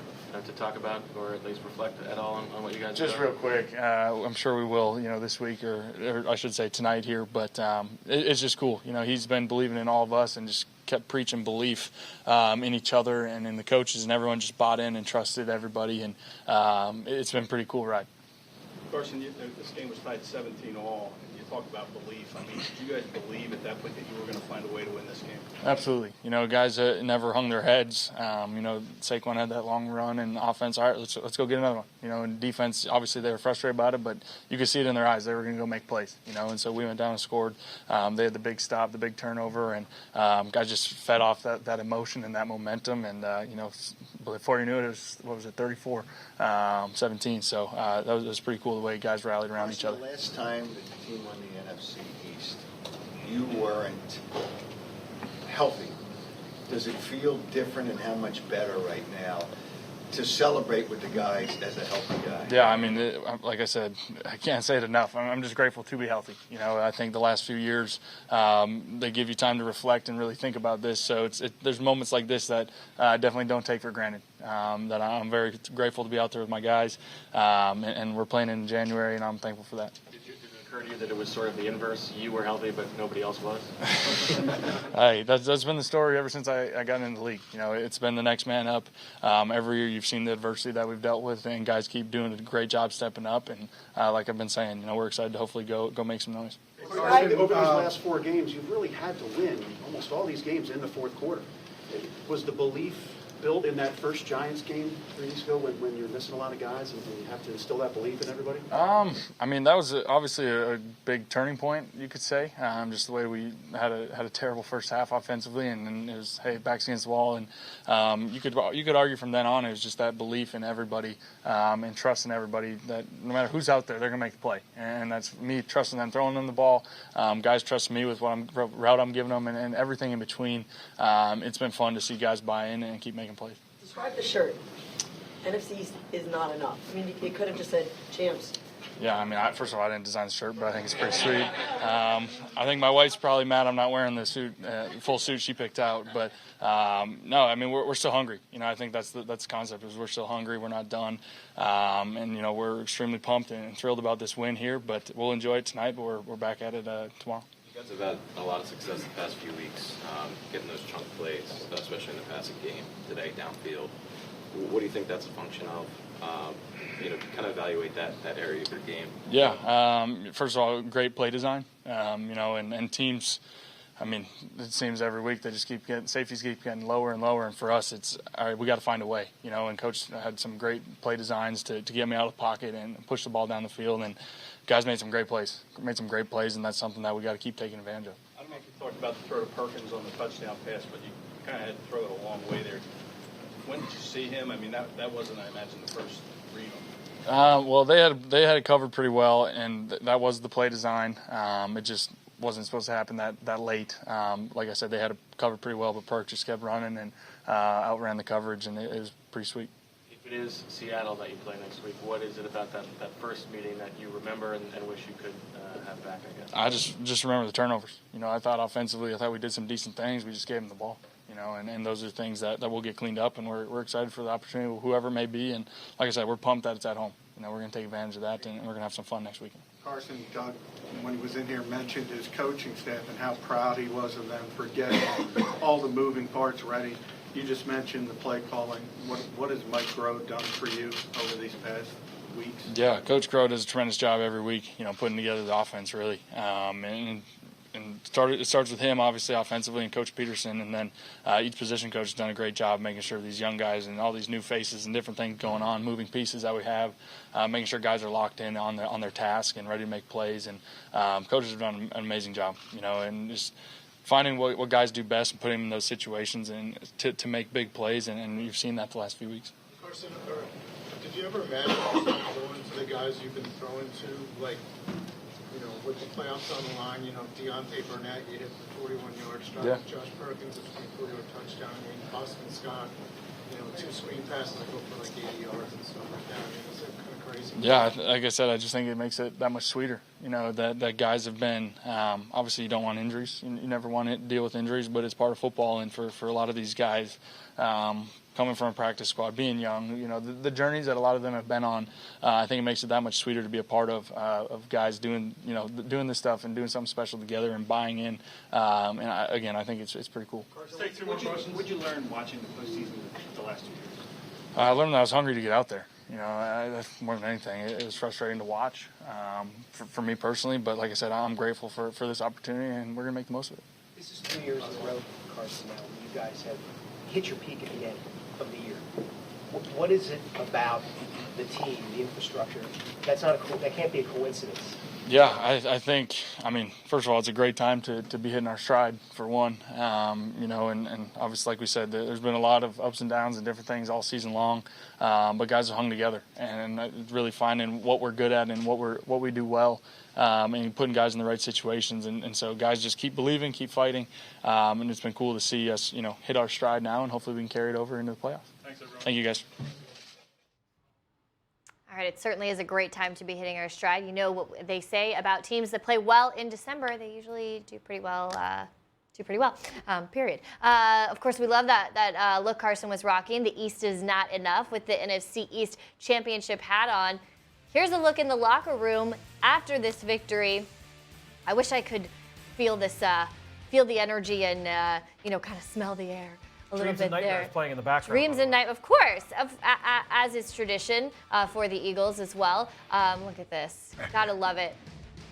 to talk about, or at least reflect at all on what you guys
just real quick? I'm sure we will, this week, or I should say tonight here. But it's just cool. He's been believing in all of us and just kept preaching belief in each other and in the coaches, and everyone just bought in and trusted everybody, and it's been a pretty cool ride.
Carson, this game was tied 17-all. You talk about belief. Did you guys believe at that point that you were going to find a way to win this game?
Absolutely. Guys never hung their heads. Saquon had that long run, and offense, all right, let's go get another one. And defense, obviously they were frustrated about it, but you could see it in their eyes. They were going to go make plays. And so we went down and scored. They had the big stop, the big turnover, and guys just fed off that emotion and that momentum. And before you knew it, was 34-17. So that was pretty cool the way guys rallied around each other.
The last time the team won the NFC East, you weren't healthy. Does it feel different, and how much better right now to celebrate with the guys as a healthy guy?
Yeah, like I said, I can't say it enough. I'm just grateful to be healthy. I think the last few years, they give you time to reflect and really think about this. So there's moments like this that I definitely don't take for granted. That I'm very grateful to be out there with my guys, and we're playing in January, and I'm thankful for that.
Did it occur to you that it was sort of the inverse? You were healthy, but nobody else was?
Hey, that's been the story ever since I got into the league. It's been the next man up. Every year you've seen the adversity that we've dealt with, and guys keep doing a great job stepping up. And like I've been saying, we're excited to hopefully go make some noise.
Over these last 4 games, you've really had to win almost all these games in the fourth quarter. Was the belief built in that first Giants game 3 weeks ago when you're missing a lot of guys and you have to instill that belief in everybody?
I mean, that was obviously a big turning point, you could say. Just the way we had a terrible first half offensively, and then it was, hey, backs against the wall. And you could argue from then on it was just that belief in everybody and trusting everybody that no matter who's out there, they're going to make the play. And that's me trusting them, throwing them the ball. Guys trust me with what route I'm giving them and everything in between. It's been fun to see guys buy in and keep making plays.
Describe the shirt. NFC East is not enough. I mean, it could have just said champs.
Yeah, I mean, first of all, I didn't design the shirt, but I think it's pretty sweet. I think my wife's probably mad I'm not wearing the suit, full suit she picked out. But no, I mean, we're still hungry. You know, I think that's the concept is we're still hungry. We're not done, and you know, we're extremely pumped and thrilled about this win here. But we'll enjoy it tonight. But we're back at it tomorrow.
You guys have had a lot of success the past few weeks, getting those chunk plays, especially in the passing game today downfield. What do you think that's a function of? You know, to kind of evaluate that area of your game.
Yeah, first of all, great play design. You know, and teams, I mean, it seems every week they just safeties keep getting lower and lower, and for us, it's all right. We got to find a way. You know, and coach had some great play designs to get me out of the pocket and push the ball down the field, and guys made some great plays, and that's something that we got to keep taking advantage of.
I don't know if you talked about the throw to Perkins on the touchdown pass, but you kind of had to throw it a long way there. When did you see him? I mean, that wasn't, I imagine, the first read on him.
Well, they had it covered pretty well, and that was the play design. It just wasn't supposed to happen that late. Like I said, they had it covered pretty well, but Perk just kept running and outran the coverage, and it was pretty sweet.
If it is Seattle that you play next week, what is it about that first meeting that you remember and wish you could have back, I guess?
I just remember the turnovers. You know, I thought offensively, we did some decent things. We just gave them the ball. You know, and those are things that will get cleaned up, and we're excited for the opportunity, whoever it may be. And like I said, we're pumped that it's at home. You know, we're going to take advantage of that, and we're going to have some fun next weekend.
Carson, Doug, when he was in here, mentioned his coaching staff and how proud he was of them for getting all the moving parts ready. You just mentioned the play calling. What has Mike Groh done for you over these past weeks?
Yeah, Coach Groh does a tremendous job every week, you know, putting together the offense, really. And it starts with him, obviously, offensively, and Coach Pederson, and then each position coach has done a great job making sure these young guys and all these new faces and different things going on, moving pieces that we have, making sure guys are locked in on their task and ready to make plays. And coaches have done an amazing job, you know, and just finding what guys do best and putting them in those situations and to make big plays, and you've seen that the last few weeks.
Carson, did you ever imagine throwing to the guys you've been throwing to, like, you know, with the playoffs on the line, you know, Deontay Burnett, you hit the 41-yard strike.
Yeah.
Josh Perkins, a 24-yard touchdown. I mean, Austin Scott, you know, 2 screen passes that go for like 80 yards and stuff like that. I mean, is that kind of crazy?
Yeah, like I said, I just think it makes it that much sweeter. You know, that guys have been, obviously you don't want injuries. You never want to deal with injuries, but it's part of football. And for a lot of these guys, coming from a practice squad, being young, you know, the journeys that a lot of them have been on, I think it makes it that much sweeter to be a part of guys doing this stuff and doing something special together and buying in. I think it's pretty cool.
What'd you learn watching the postseason the last 2 years?
I learned that I was hungry to get out there. You know, more than anything, it was frustrating to watch for me personally. But like I said, I'm grateful for this opportunity, and we're going to make the most of it.
This is 2 years in a row, Carson, now you guys have hit your peak at the end of the year. What is it about the team, the infrastructure, that can't be a coincidence?
Yeah, I think, I mean, first of all, it's a great time to be hitting our stride, for one. You know, and obviously, like we said, there's been a lot of ups and downs and different things all season long, but guys have hung together and really finding what we're good at and what we do well, and putting guys in the right situations. And so guys just keep believing, keep fighting, and it's been cool to see us, you know, hit our stride now, and hopefully we can carry it over into the playoffs.
Thanks, everyone.
Thank you, guys.
All right, it certainly is a great time to be hitting our stride. You know what they say about teams that play well in December, they usually do pretty well. Period. Of course, we love that look Carson was rocking. The East is not enough with the NFC East championship hat on. Here's a look in the locker room after this victory. I wish I could feel this, feel the energy and kind of smell the air. A little
Dreams
bit
and Nightmares
there.
playing in the background.
Dreams and Night, of course, as is tradition for the Eagles as well. Look at this. Gotta love it.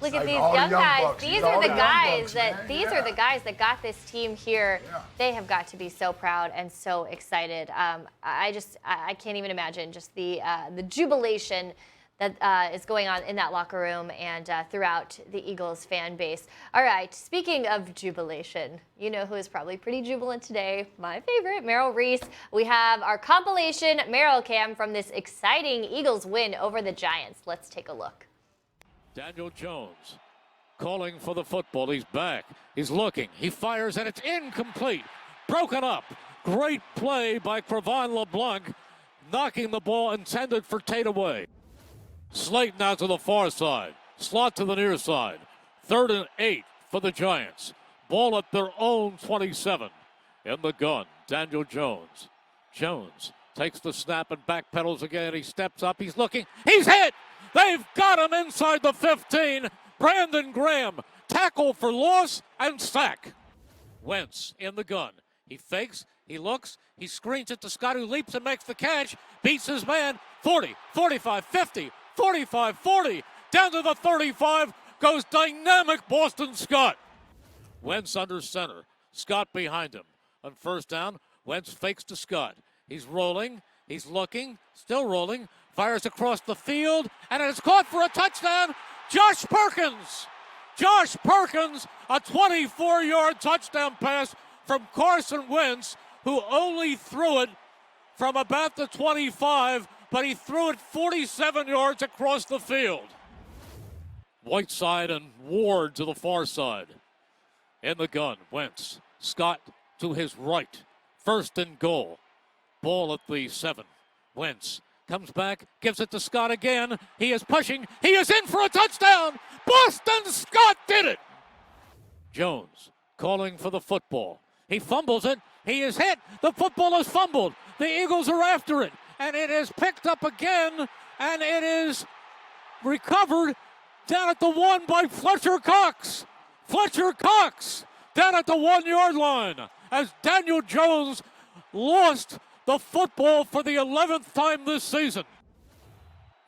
Look at
Like
these
all the
young
young
guys.
bucks.
These
All
are the
the young
guys
bucks,
that
man.
these are the guys that got this team here. They have got to be so proud and so excited. I can't even imagine just the jubilation that is going on in that locker room and throughout the Eagles fan base. All right, speaking of jubilation, you know who is probably pretty jubilant today? My favorite, Merrill Reese. We have our compilation Merrill Cam from this exciting Eagles win over the Giants. Let's take a look.
Daniel Jones calling for the football. He's back. He's looking. He fires, and it's incomplete. Broken up. Great play by Crevan LeBlanc, knocking the ball intended for Tate away. Slayton out to the far side. Slot to the near side. 3rd and 8 for the Giants. Ball at their own 27. In the gun, Daniel Jones. Jones takes the snap and backpedals again. He steps up. He's looking. He's hit! They've got him inside the 15. Brandon Graham, tackle for loss and sack. Wentz in the gun. He fakes, he looks, he screens it to Scott, who leaps and makes the catch, beats his man. 40, 45, 50, 45, 40. Down to the 35 goes dynamic Boston Scott. Wentz under center. Scott behind him. On 1st down, Wentz fakes to Scott. He's rolling, he's looking, still rolling. Fires across the field, and it's caught for a touchdown. Josh Perkins. Josh Perkins, a 24-yard touchdown pass from Carson Wentz, who only threw it from about the 25, but he threw it 47 yards across the field. Whiteside and Ward to the far side. In the gun, Wentz. Scott to his right. 1st and goal. Ball at the 7. Wentz comes back, gives it to Scott again. He is pushing. He is in for a touchdown. Boston Scott did it. Jones calling for the football. He fumbles it. He is hit. The football is fumbled. The Eagles are after it. And it is picked up again. And it is recovered down at the 1 by Fletcher Cox. Fletcher Cox down at the 1-yard line as Daniel Jones lost the football for the 11th time this season.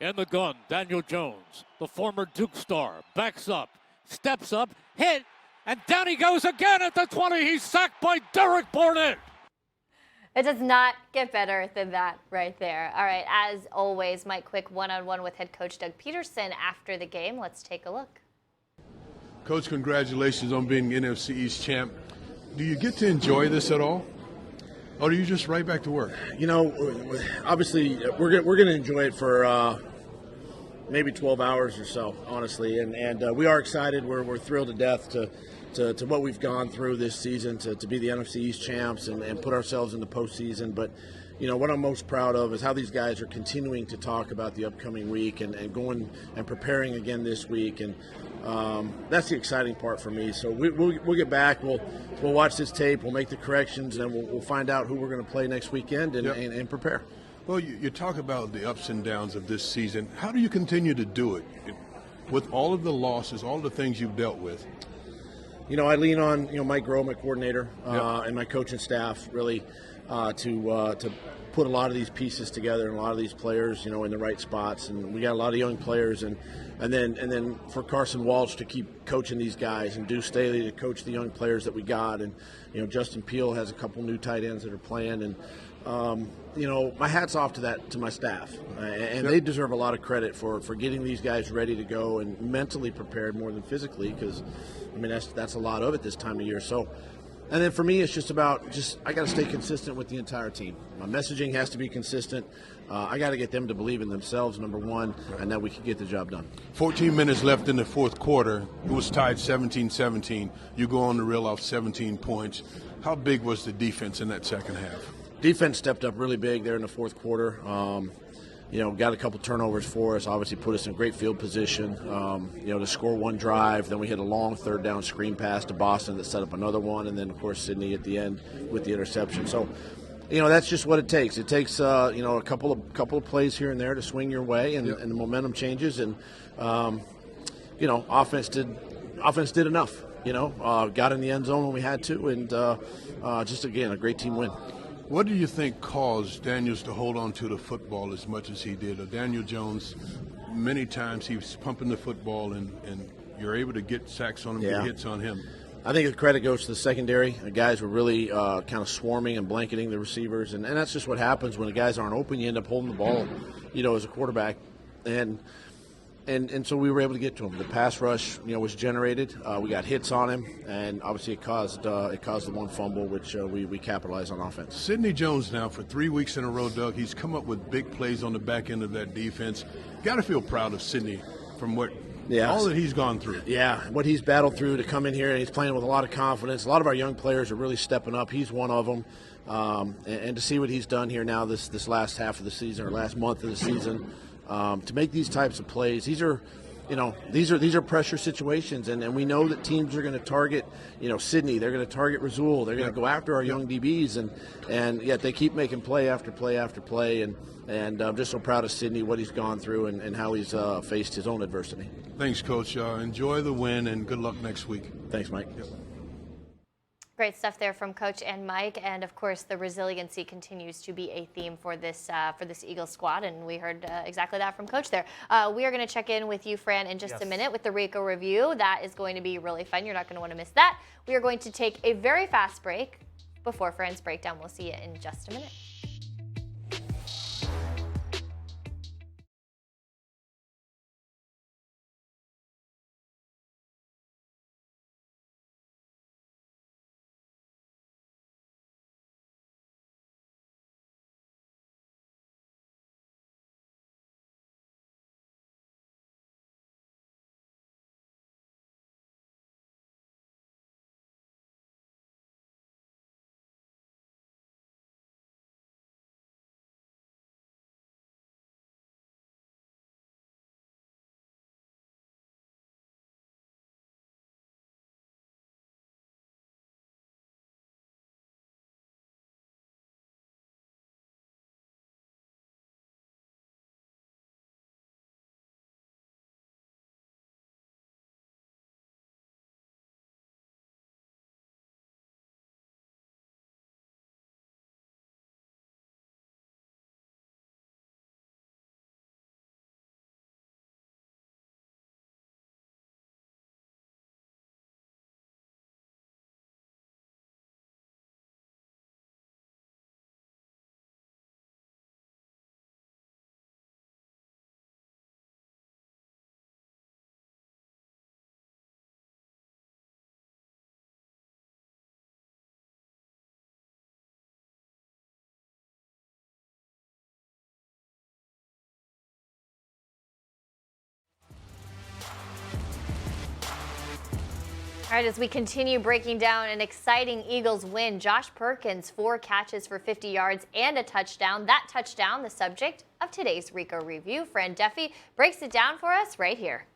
In the gun, Daniel Jones, the former Duke star, backs up, steps up, hit, and down he goes again at the 20. He's sacked by Derek Barnett.
It does not get better than that right there. All right, as always, Mike Quick one-on-one with head coach Doug Pederson after the game. Let's take a look.
Coach, congratulations on being NFC East champ. Do you get to enjoy this at all? Or are you just right back to work?
You know, obviously, we're going to enjoy it for maybe 12 hours or so, honestly. And we are excited. We're thrilled to death to what we've gone through this season, to be the NFC East champs and put ourselves in the postseason. But, you know, what I'm most proud of is how these guys are continuing to talk about the upcoming week and going and preparing again this week. And that's the exciting part for me. So we'll get back. We'll watch this tape. We'll make the corrections, and we'll find out who we're going to play next weekend and prepare.
Well, you talk about the ups and downs of this season. How do you continue to do it with all of the losses, all the things you've dealt with?
You know, I lean on Mike Groh, my coordinator, and my coaching staff really to put a lot of these pieces together and a lot of these players, in the right spots. And we got a lot of young players, and then for Carson Walsh to keep coaching these guys, and Deuce Staley to coach the young players that we got, and Justin Peele has a couple new tight ends that are playing, and my hat's off to my staff, and they deserve a lot of credit for getting these guys ready to go and mentally prepared more than physically, because that's a lot of it this time of year. So. And then for me, it's just about I got to stay consistent with the entire team. My messaging has to be consistent. I got to get them to believe in themselves, number one, and that we can get the job done.
14 minutes left in the fourth quarter. It was tied 17-17. You go on to reel off 17 points. How big was the defense in that second half?
Defense stepped up really big there in the fourth quarter. Got a couple turnovers for us, obviously put us in great field position, to score one drive. Then we hit a long third down screen pass to Boston that set up another one. And then, of course, Sydney at the end with the interception. So, that's just what it takes. It takes, a couple of plays here and there to swing your way, and the momentum changes. And, offense did enough, got in the end zone when we had to. And again, a great team win.
What do you think caused Daniels to hold on to the football as much as he did? Daniel Jones, many times he was pumping the football and you're able to get sacks on him, get hits on him.
I think the credit goes to the secondary. The guys were really kind of swarming and blanketing the receivers, and that's just what happens when the guys aren't open. You end up holding the ball, as a quarterback, and so we were able to get to him. The pass rush, was generated. We got hits on him, and obviously it caused the one fumble, which we capitalized on offense.
Sidney Jones now for 3 weeks in a row, Doug. He's come up with big plays on the back end of that defense. Got to feel proud of Sidney from all that he's gone through.
Yeah, what he's battled through to come in here, and he's playing with a lot of confidence. A lot of our young players are really stepping up. He's one of them. And to see what he's done here now this last half of the season, or last month of the season, to make these types of plays, these are pressure situations, and we know that teams are going to target, Sidney. They're going to target Rasul. They're going to go after our young DBs, and yet they keep making play after play after play. And I'm just so proud of Sidney, what he's gone through, and how he's faced his own adversity.
Thanks, Coach. Enjoy the win, and good luck next week.
Thanks, Mike. Yep.
Great stuff there from Coach and Mike, and of course the resiliency continues to be a theme for this Eagles squad, and we heard exactly that from Coach there. We are going to check in with you, Fran, in just a minute with the Ricoh review. That is going to be really fun. You're not going to want to miss that. We are going to take a very fast break before Fran's breakdown. We'll see you in just a minute. All right, as we continue breaking down an exciting Eagles win, Josh Perkins, 4 catches for 50 yards and a touchdown. That touchdown, the subject of today's Ricoh review. Fran Duffy breaks it down for us right here.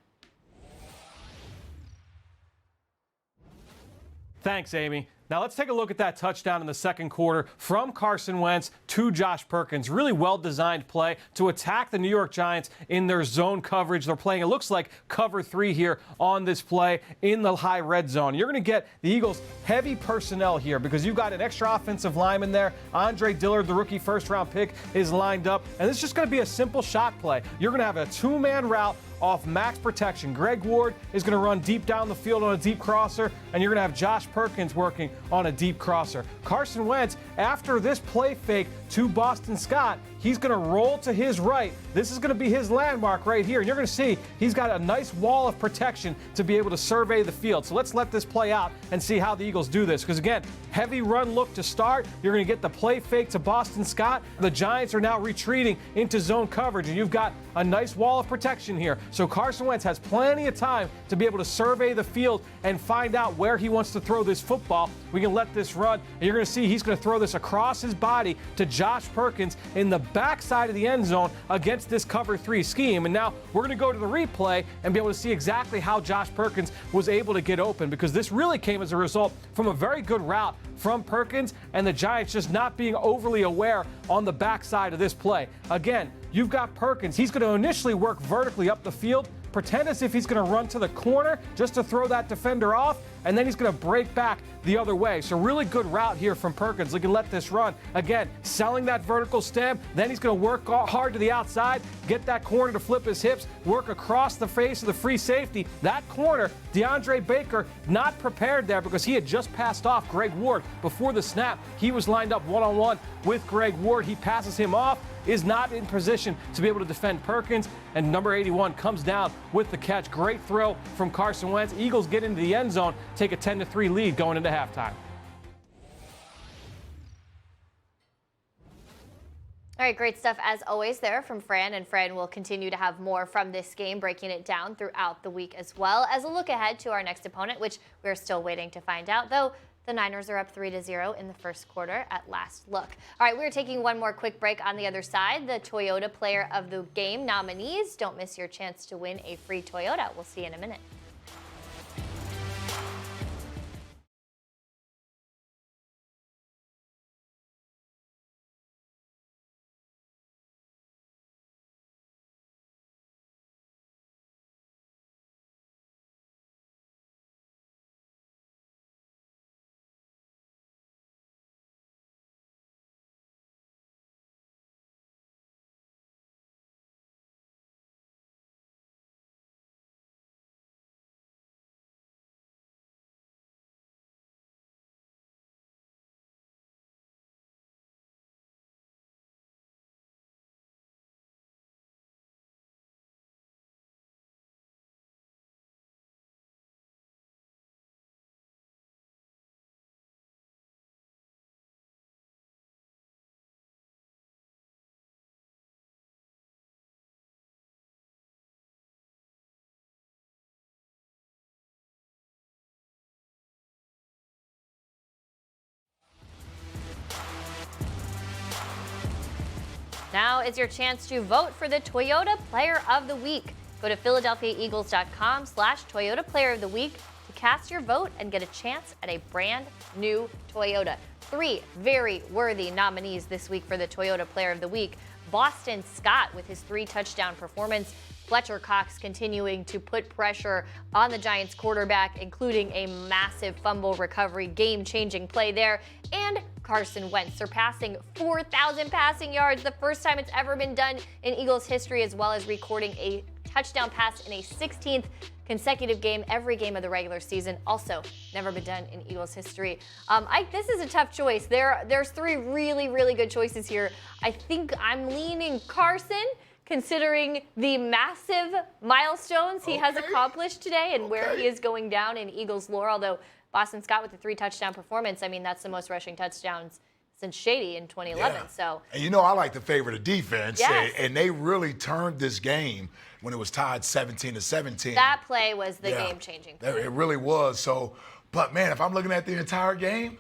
Thanks, Amy. Now let's take a look at that touchdown in the second quarter from Carson Wentz to Josh Perkins. Really well-designed play to attack the New York Giants in their zone coverage. They're playing, it looks like, cover 3 here on this play in the high red zone. You're going to get the Eagles heavy personnel here because you've got an extra offensive lineman there. Andre Dillard, the rookie first-round pick, is lined up. And it's just going to be a simple shot play. You're going to have a 2-man route off max protection. Greg Ward is going to run deep down the field on a deep crosser, and you're going to have Josh Perkins working on a deep crosser. Carson Wentz, after this play fake to Boston Scott, he's going to roll to his right. This is going to be his landmark right here, and you're going to see he's got a nice wall of protection to be able to survey the field. So let's let this play out and see how the Eagles do this, because again, heavy run look to start. You're going to get the play fake to Boston Scott. The Giants are now retreating into zone coverage, and you've got a nice wall of protection here. So Carson Wentz has plenty of time to be able to survey the field and find out where he wants to throw this football. We can let this run, and you're going to see he's going to throw this across his body to Josh Perkins in the backside of the end zone against this cover 3 scheme. And now we're going to go to the replay and be able to see exactly how Josh Perkins was able to get open, because this really came as a result from a very good route from Perkins and the Giants just not being overly aware on the backside of this play. Again, you've got Perkins. He's going to initially work vertically up the field, pretend as if he's going to run to the corner just to throw that defender off, and then he's going to break back the other way. So really good route here from Perkins. He can let this run. Again, selling that vertical stem, then he's going to work hard to the outside, get that corner to flip his hips, work across the face of the free safety. That corner, DeAndre Baker, not prepared there because he had just passed off Greg Ward before the snap. He was lined up one-on-one with Greg Ward. He passes him off, is not in position to be able to defend Perkins, and number 81 comes down with the catch. Great throw from Carson Wentz. Eagles get into the end zone, take a 10-3 lead going into halftime.
All right, great stuff as always there from Fran, and Fran will continue to have more from this game, breaking it down throughout the week as well as a look ahead to our next opponent, which we're still waiting to find out, though the Niners are up 3-0 in the first quarter at last look. All right, we're taking one more quick break. On the other side, the Toyota Player of the Game nominees. Don't miss your chance to win a free Toyota. We'll see you in a minute. Now is your chance to vote for the Toyota Player of the Week. Go to PhiladelphiaEagles.com/Toyota Player of the Week to cast your vote and get a chance at a brand new Toyota. 3 very worthy nominees this week for the Toyota Player of the Week. Boston Scott with his 3-touchdown performance. Fletcher Cox continuing to put pressure on the Giants quarterback, including a massive fumble recovery, game-changing play there. And Carson Wentz surpassing 4,000 passing yards, the first time it's ever been done in Eagles history, as well as recording a touchdown pass in a 16th consecutive game, every game of the regular season. Also, never been done in Eagles history. This is a tough choice. There's 3 really, really good choices here. I think I'm leaning Carson, considering the massive milestones he has accomplished today and where he is going down in Eagles lore. Although Boston Scott with the 3-touchdown performance, I mean, that's the most rushing touchdowns since Shady in 2011.
Yeah.
So,
and you know, I like to favor the defense,
yes.
and they really turned this game when it was tied 17-17.
That play was the game-changing play.
It really was. So, but man, if I'm looking at the entire game,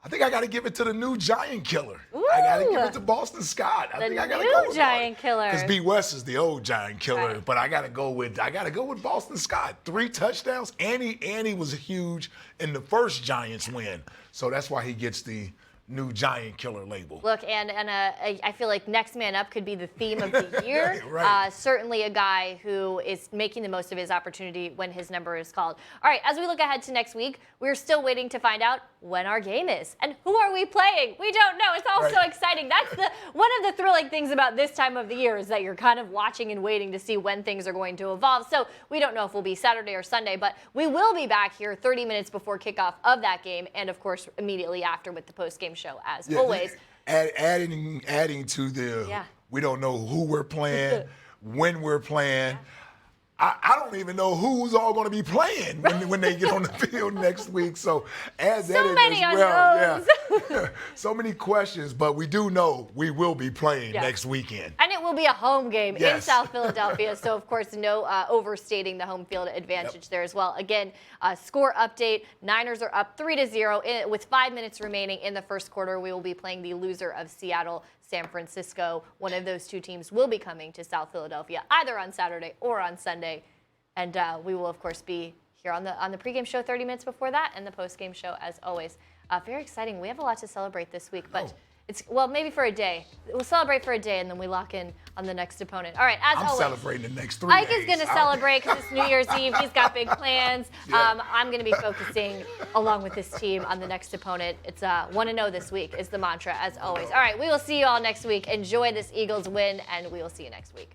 I think I got to give it to the new Giant Killer.
Ooh.
I got to give it to Boston Scott. I think I got to go with
Giant Killer.
Because B. West is the old Giant Killer,
right.
but I got to go with Boston Scott. 3 touchdowns, and he was huge in the first Giants win. So that's why he gets the new Giant Killer label.
Look, and I feel like next man up could be the theme of the year.
Right.
Certainly a guy who is making the most of his opportunity when his number is called. All right, as we look ahead to next week, we're still waiting to find out when our game is. And who are we playing? We don't know. It's all so exciting. That's one of the thrilling things about this time of the year is that you're kind of watching and waiting to see when things are going to evolve. So we don't know if we'll be Saturday or Sunday, but we will be back here 30 minutes before kickoff of that game, and of course immediately after with the post-game show as always.
Adding to the, we don't know who we're playing, when we're playing. I don't even know who's all going to be playing when they get on the field next week. So add that in as well. Yeah. So many questions, but we do know we will be playing next weekend.
And it will be a home game in South Philadelphia. So, of course, no overstating the home field advantage there as well. Again, score update. Niners are up 3-0 with 5 minutes remaining in the first quarter. We will be playing the loser of Seattle, San Francisco. One of those 2 teams will be coming to South Philadelphia either on Saturday or on Sunday. And we will, of course, be here on the pregame show 30 minutes before that and the postgame show as always. Very exciting. We have a lot to celebrate this week, but Well, maybe for a day. We'll celebrate for a day, and then we lock in on the next opponent. All right, as
I'm
always.
celebrating the next 3
Ike
days.
is going to celebrate because it's New Year's Eve. He's got big plans.
Yeah.
I'm going to be focusing, along with this team, on the next opponent. It's 1-0 this week is the mantra, as always. All right, we will see you all next week. Enjoy this Eagles win, and we will see you next week.